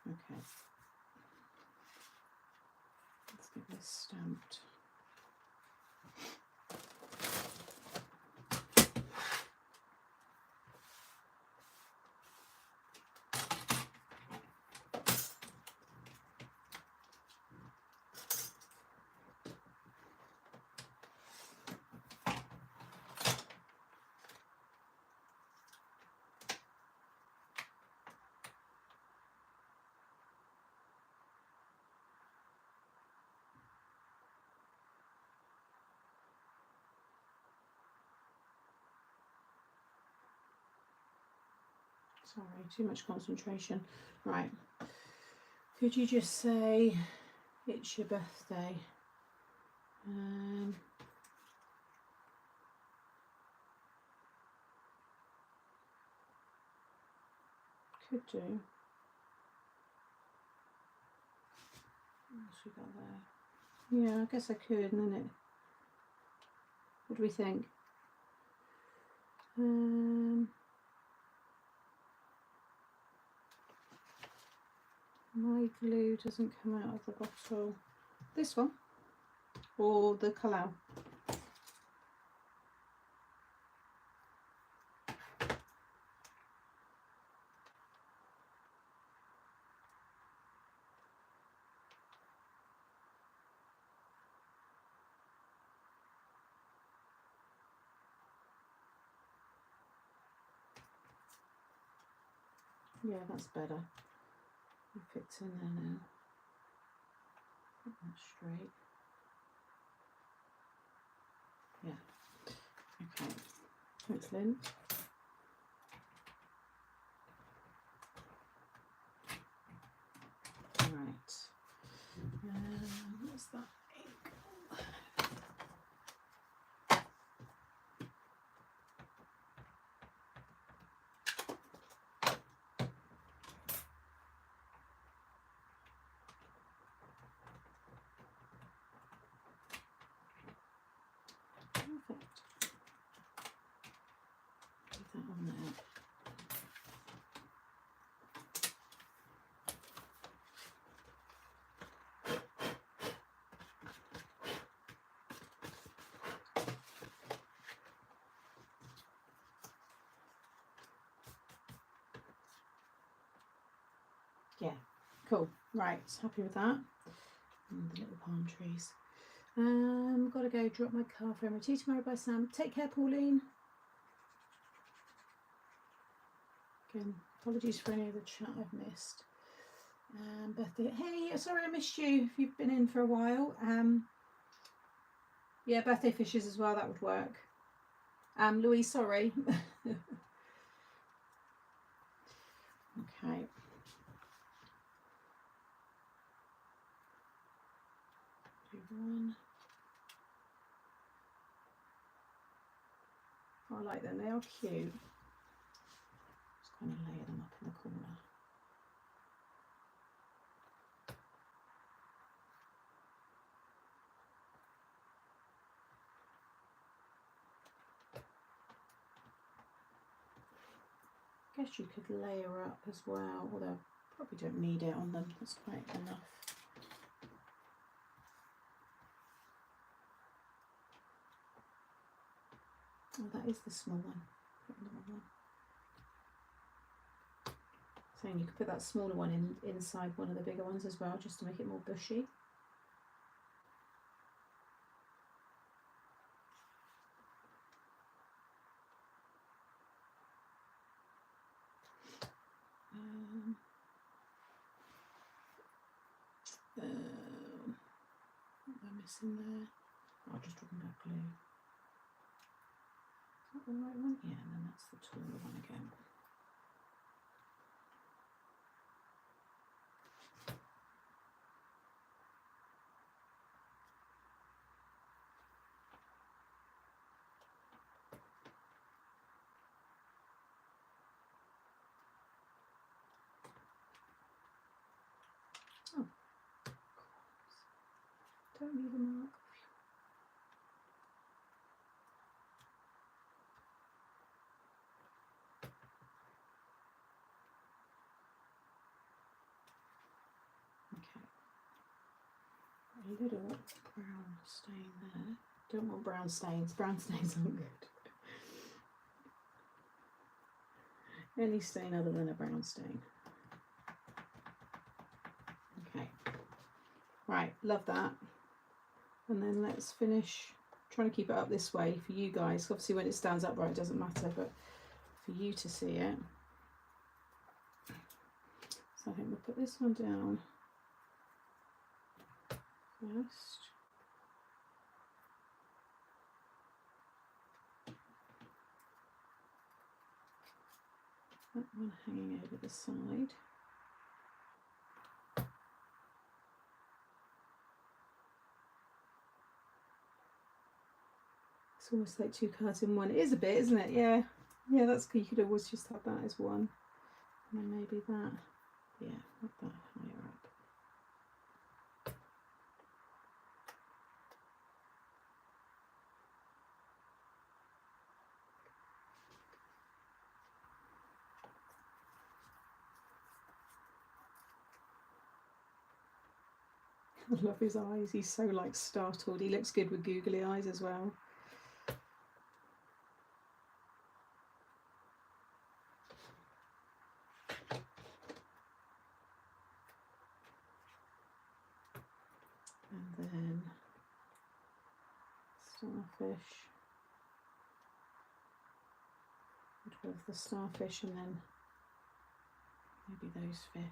Okay. Let's get this stamped. Sorry, too much concentration. Right. Could you just say it's your birthday? Could do. What else we got there? Yeah, I guess I could, and then it. What do we think? My glue doesn't come out of the bottle. This one? Or the Kalau? Yeah, that's better. It fits in there now. Put that straight. Yeah. Okay. Thanks, Lynn. Right. What's that ink? Perfect. Put that on there. Yeah, cool. Right, happy with that. And the little palm trees. Gotta go drop my car for MOT tomorrow by Sam. Take care, Pauline. Again, apologies for any of the chat I've missed. Birthday. Hey, sorry I missed you if you've been in for a while. Yeah, birthday fishes as well, that would work. Louise, sorry. Okay. Do one. I like them, they are cute. Just kind of layer them up in the corner. Guess you could layer up as well, although probably don't need it on them, that's quite enough. Oh, that is the small one. Put another one. Saying you could put that smaller one inside one of the bigger ones as well, just to make it more bushy. What am I missing there? I'll just talk about glue. Is that the right one? Yeah, and then that's the taller one again. don't need a mark. A little brown stain there. Don't want brown stains. Brown stains aren't good. Any stain other than a brown stain. Okay. Right, love that. And then let's finish. Trying to keep it up this way for you guys. Obviously when it stands upright it doesn't matter, but for you to see it. So I think we'll put this one down first. That one hanging over the side. It's almost like two cards in one. It is a bit, isn't it? Yeah. Yeah, that's good. You could always just have that as one. And then maybe that. Yeah, not that higher up. I love his eyes. He's so like startled. He looks good with googly eyes as well. And then starfish. With the starfish and then maybe those fish.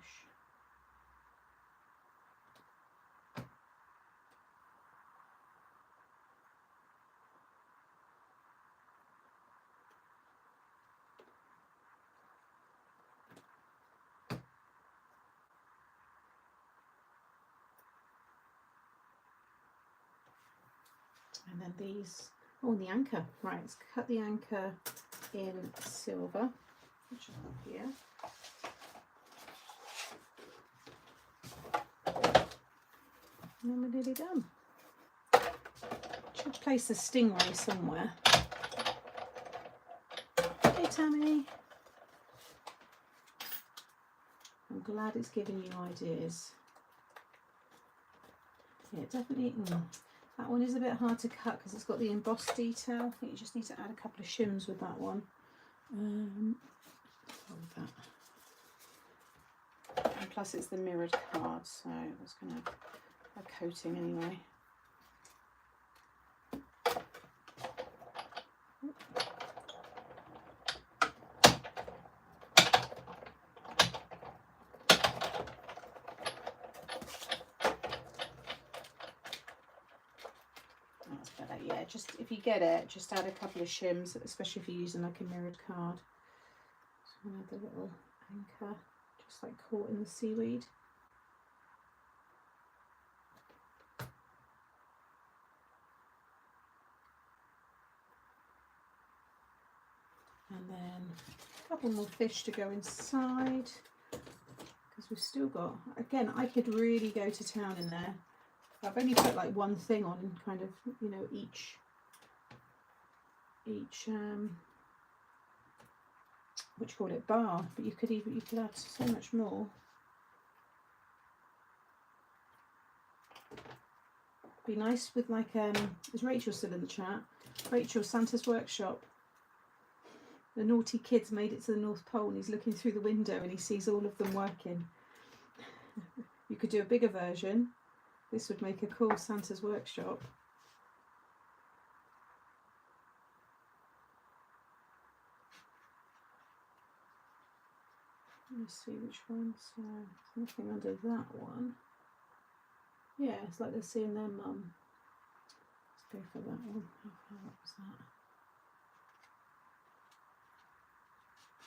And then these, oh, the anchor. Right, let's cut the anchor in silver, which I have here. And then we're nearly done. Should place a stingray somewhere. Okay, Tammy. I'm glad it's giving you ideas. Yeah, definitely. That one is a bit hard to cut because it's got the embossed detail. I think you just need to add a couple of shims with that one. Hold that. And plus it's the mirrored card, so it's going to have a coating anyway. Yeah, just if you get it, just add a couple of shims, especially if you're using like a mirrored card. So another little anchor, just like caught in the seaweed. And then a couple more fish to go inside, because we've still got, again, I could really go to town in there. I've only put like one thing on, kind of, you know, each what do you call it, bar, but you could add so much more. Be nice with like is Rachel still in the chat? Rachel, Santa's workshop. The naughty kid's made it to the North Pole and he's looking through the window and he sees all of them working. You could do a bigger version. This would make a cool Santa's workshop. Let's see which one. So nothing under that one. Yeah, it's like they're seeing their mum. Let's go for that one. How far up was that?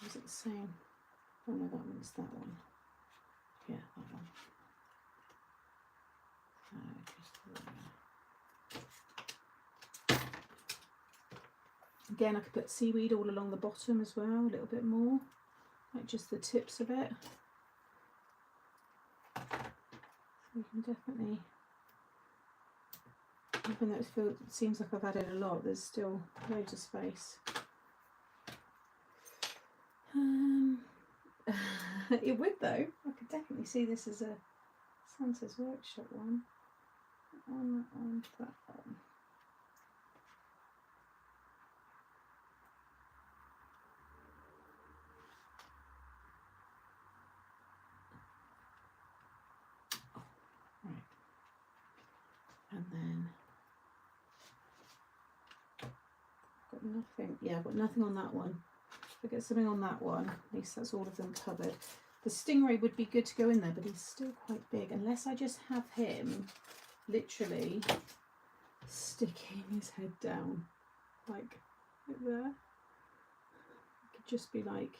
Was it the same? Oh no, that one's that one. Yeah, that one. Again, I could put seaweed all along the bottom as well, a little bit more, like just the tips of it. So you can definitely Even though it seems like I've added a lot, there's still loads of space. It would though. I could definitely see this as a Santa's Workshop one. That one, that one, that one. Right. And then I've got nothing. Yeah, I've got nothing on that one. If I get something on that one, at least that's all of them covered. The stingray would be good to go in there, but he's still quite big. Unless I just have him literally sticking his head down, like there. It could just be like,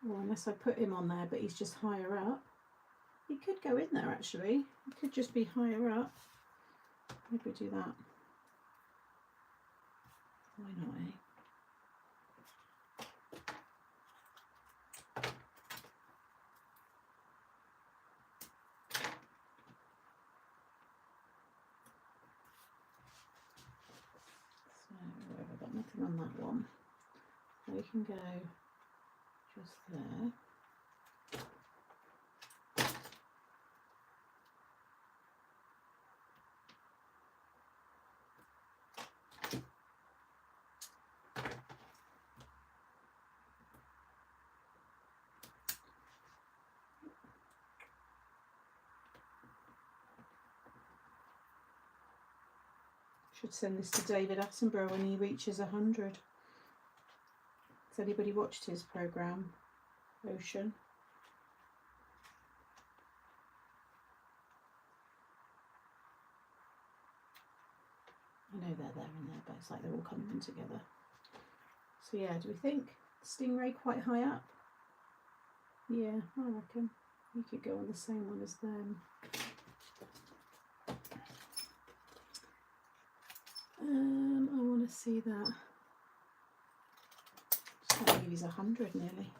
well, unless I put him on there, but he's just higher up. He could go in there actually. He could just be higher up. Maybe do that. Why not, eh? I've got nothing on that one. We can go just there. Should send this to David Attenborough when he reaches 100. Has anybody watched his programme, Ocean? I know they're there and there, but it's like they're all coming in together. So yeah, do we think stingray quite high up? Yeah, I reckon. You could go on the same one as them. I want to see that. I believe he's 100 nearly.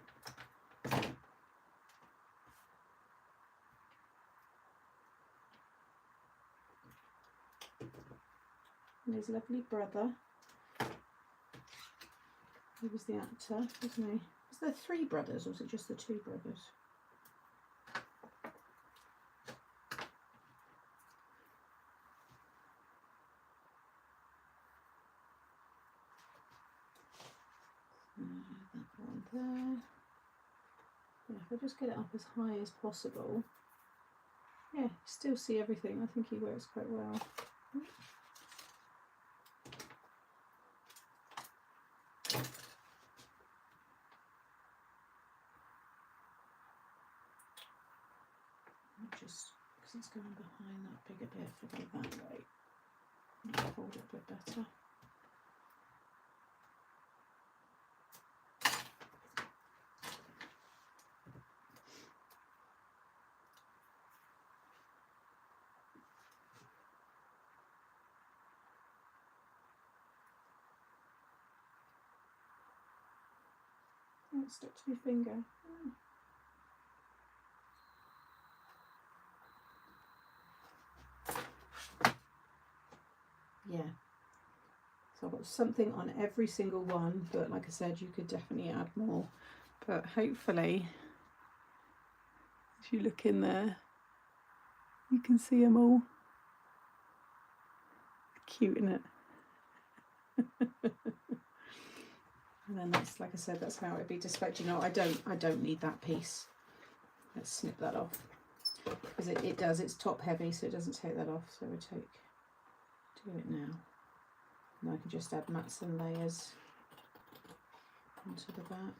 And his lovely brother. He was the actor, wasn't he? Was there 3 brothers, or was it just the 2 brothers? That one there. Yeah, if I just get it up as high as possible. Yeah, still see everything. I think he works quite well. Just because it's going behind that bigger bit, if I go that way, I'll hold it a bit better. Oh, it stuck to my finger. Oh. Yeah, so I've got something on every single one, but like I said, you could definitely add more, but hopefully if you look in there you can see them all. Cute, isn't it? And then that's, like I said, that's how it'd be displayed. You know, I don't need that piece. Let's snip that off, because it does, it's top heavy, so it doesn't take that off. So we do it now. And I can just add mats and layers onto the back.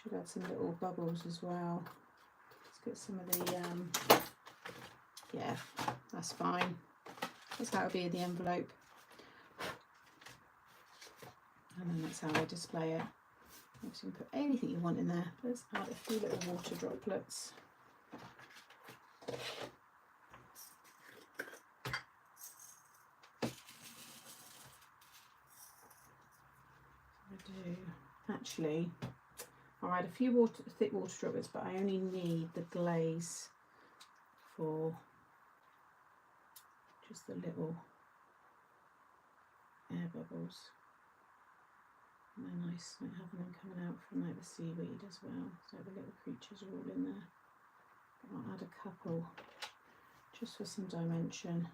Should add some little bubbles as well. Let's get some of the, yeah, that's fine. That's how it'll be in the envelope. And then that's how I display it. You can put anything you want in there. Let's add a few little water droplets. Actually, I I'll add a few thick water droplets, but I only need the glaze for just the little air bubbles. And they're nice, like having them coming out from like the seaweed as well, so the little creatures are all in there. I'll add a couple just for some dimension.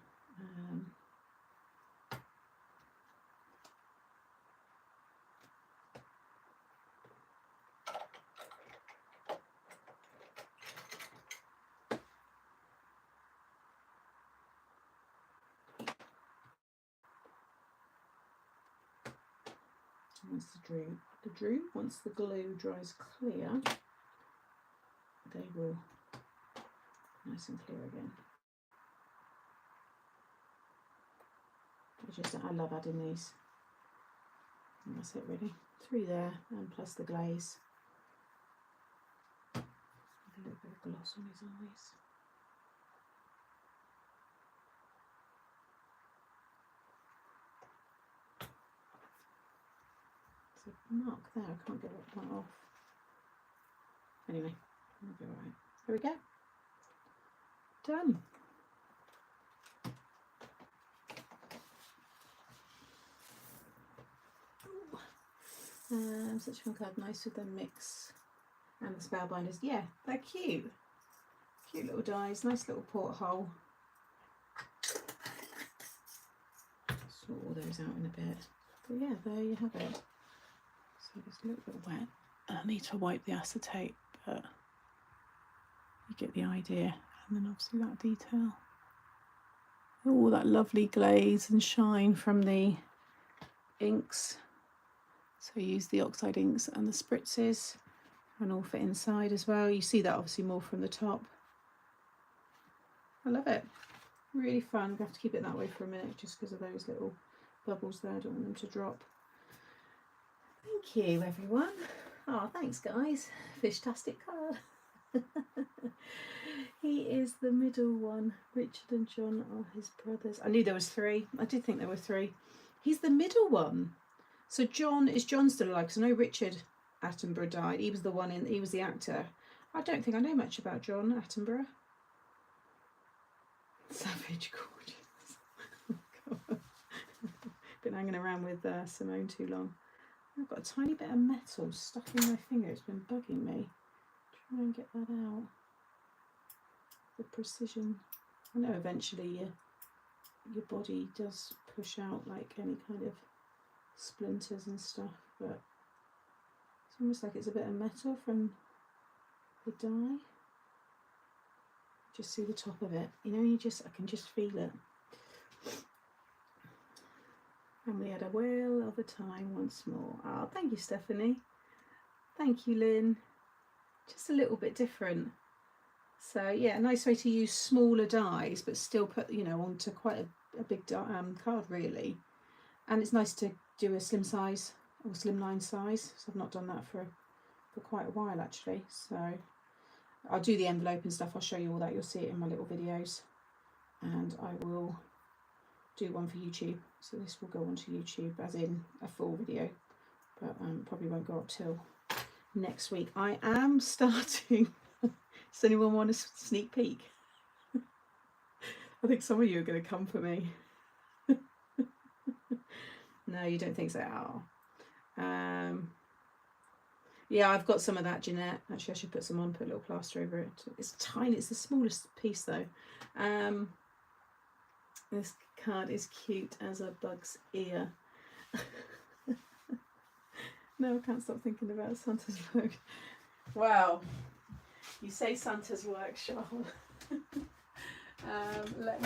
Once once the glue dries clear, they will nice and clear again. I love adding these. And that's it really. 3 there, and plus the glaze. A little bit of gloss on his eyes. There's a mark there, I can't get that off. Anyway, it'll be alright. There we go. Done. Such a fun card, nice with the mix and the spellbinders. Yeah, they're cute. Cute little dies, nice little porthole. Sort all those out in a bit. But yeah, there you have it. So it's a little bit wet. I need to wipe the acetate, but you get the idea. And then obviously that detail. All that lovely glaze and shine from the inks. So I use the oxide inks and the spritzes, and all fit inside as well. You see that obviously more from the top. I love it. Really fun. We have to keep it that way for a minute just because of those little bubbles there. I don't want them to drop. Thank you, everyone. Oh, thanks, guys. Fish-tastic card. He is the middle one. Richard and John are his brothers. I knew there was 3. I did think there were 3. He's the middle one. So John still alive? Because I know Richard Attenborough died. He was the one he was the actor. I don't think I know much about John Attenborough. Savage gorgeous. Been hanging around with Simone too long. I've got a tiny bit of metal stuck in my finger. It's been bugging me. Try and get that out. The precision. I know eventually your body does push out like any kind of splinters and stuff, but it's almost like it's a bit of metal from the dye. Just see the top of it, you know, I can just feel it. And we had a whale of a time once more. Oh, thank you, Stephanie. Thank you, Lynn. Just a little bit different. So yeah, a nice way to use smaller dies but still put, you know, onto quite a big card really. And it's nice to do a slim size or slimline size, so I've not done that for quite a while actually. So I'll do the envelope and stuff. I'll show you all that. You'll see it in my little videos, and I will do one for YouTube. So this will go onto YouTube as in a full video, but probably won't go up till next week. I am starting. Does anyone want a sneak peek? I think some of you are going to come for me. No, you don't think so? Oh. Yeah, I've got some of that, Jeanette. Actually, I should put some on, put a little plaster over it. It's tiny. It's the smallest piece, though. This card is cute as a bug's ear. No, I can't stop thinking about Santa's work. Wow. You say Santa's work, Charlotte. Let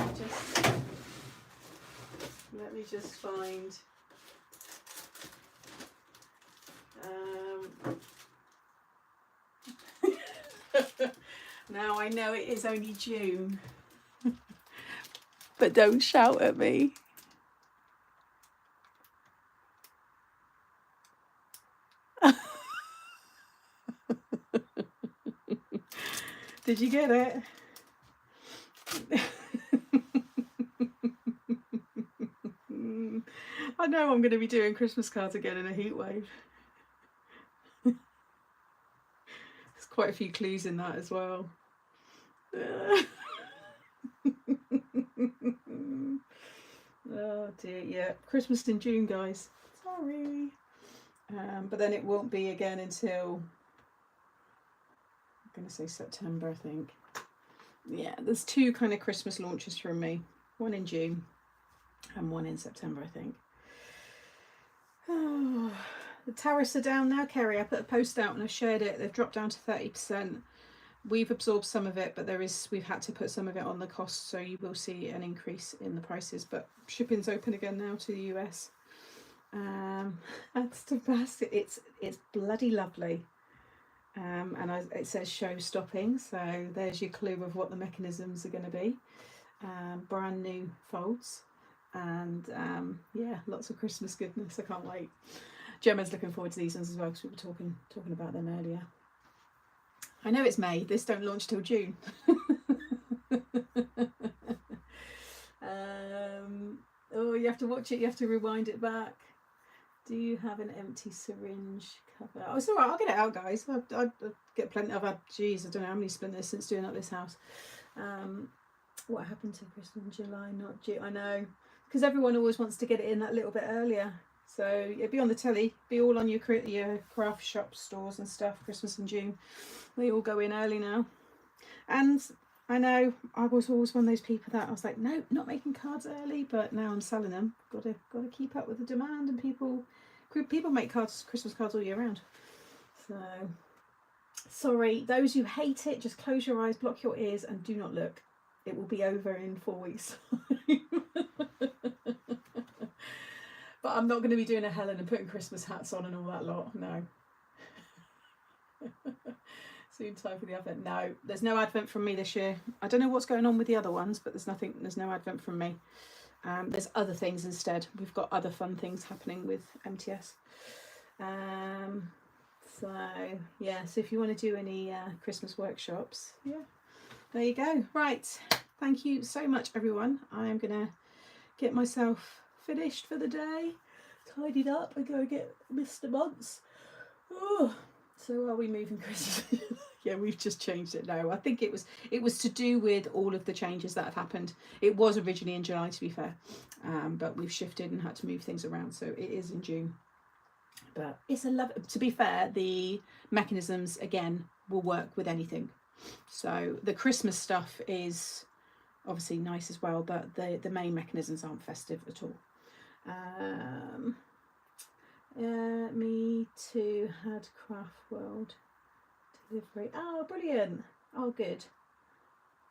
me just find. Now I know it is only June, but don't shout at me. Did you get it? I know I'm going to be doing Christmas cards again in a heat wave. quite a few clues in that as well. Oh dear, yeah, Christmas in June, guys. Sorry. But then it won't be again until, I'm going to say September, I think. Yeah, there's 2 kind of Christmas launches from me. One in June and one in September, I think. Oh, the tariffs are down now, Kerry. I put a post out and I shared it. They've dropped down to 30%. We've absorbed some of it, but we've had to put some of it on the cost, so you will see an increase in the prices. But shipping's open again now to the US. That's the best. It's bloody lovely. And it says show stopping, so there's your clue of what the mechanisms are going to be. Brand new folds, and yeah, lots of Christmas goodness. I can't wait. Gemma's looking forward to these ones as well, because we were talking about them earlier. I know it's May. This don't launch till June. Oh, you have to watch it. You have to rewind it back. Do you have an empty syringe cover? Oh, it's all right. I'll get it out, guys. I get plenty. I've had, geez, I don't know how many splinters since doing up this house. What happened to Christmas in July, not June? I know, because everyone always wants to get it in that little bit earlier. So it'd be on the telly, be all on your craft shop stores and stuff. Christmas in June, they all go in early now. And I know I was always one of those people that I was like, no, not making cards early, but now I'm selling them. Got to keep up with the demand, and people make cards, Christmas cards all year round. So sorry, those who hate it, just close your eyes, block your ears, and do not look. It will be over in 4 weeks. But I'm not going to be doing a Helen and putting Christmas hats on and all that lot. No. Soon time for the Advent. No, there's no Advent from me this year. I don't know what's going on with the other ones, but there's no Advent from me. There's other things instead. We've got other fun things happening with MTS. So yeah, so if you want to do any Christmas workshops, yeah, there you go. Right, thank you so much, everyone. I am going to get myself finished for the day, tidied up, and go get Mr. Months. Oh, so are we moving Christmas? Yeah, we've just changed it now. I think it was to do with all of the changes that have happened. It was originally in July, to be fair, but we've shifted and had to move things around, so it is in June. But it's to be fair, the mechanisms again will work with anything. So the Christmas stuff is obviously nice as well, but the main mechanisms aren't festive at all. Me too, had Craft World delivery. Oh, brilliant. Oh, good.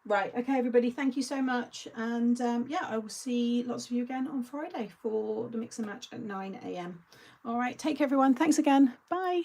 Right, okay, everybody, thank you so much. And yeah, I will see lots of you again on Friday for the mix and match at 9 AM. All right, take care, everyone. Thanks again. Bye.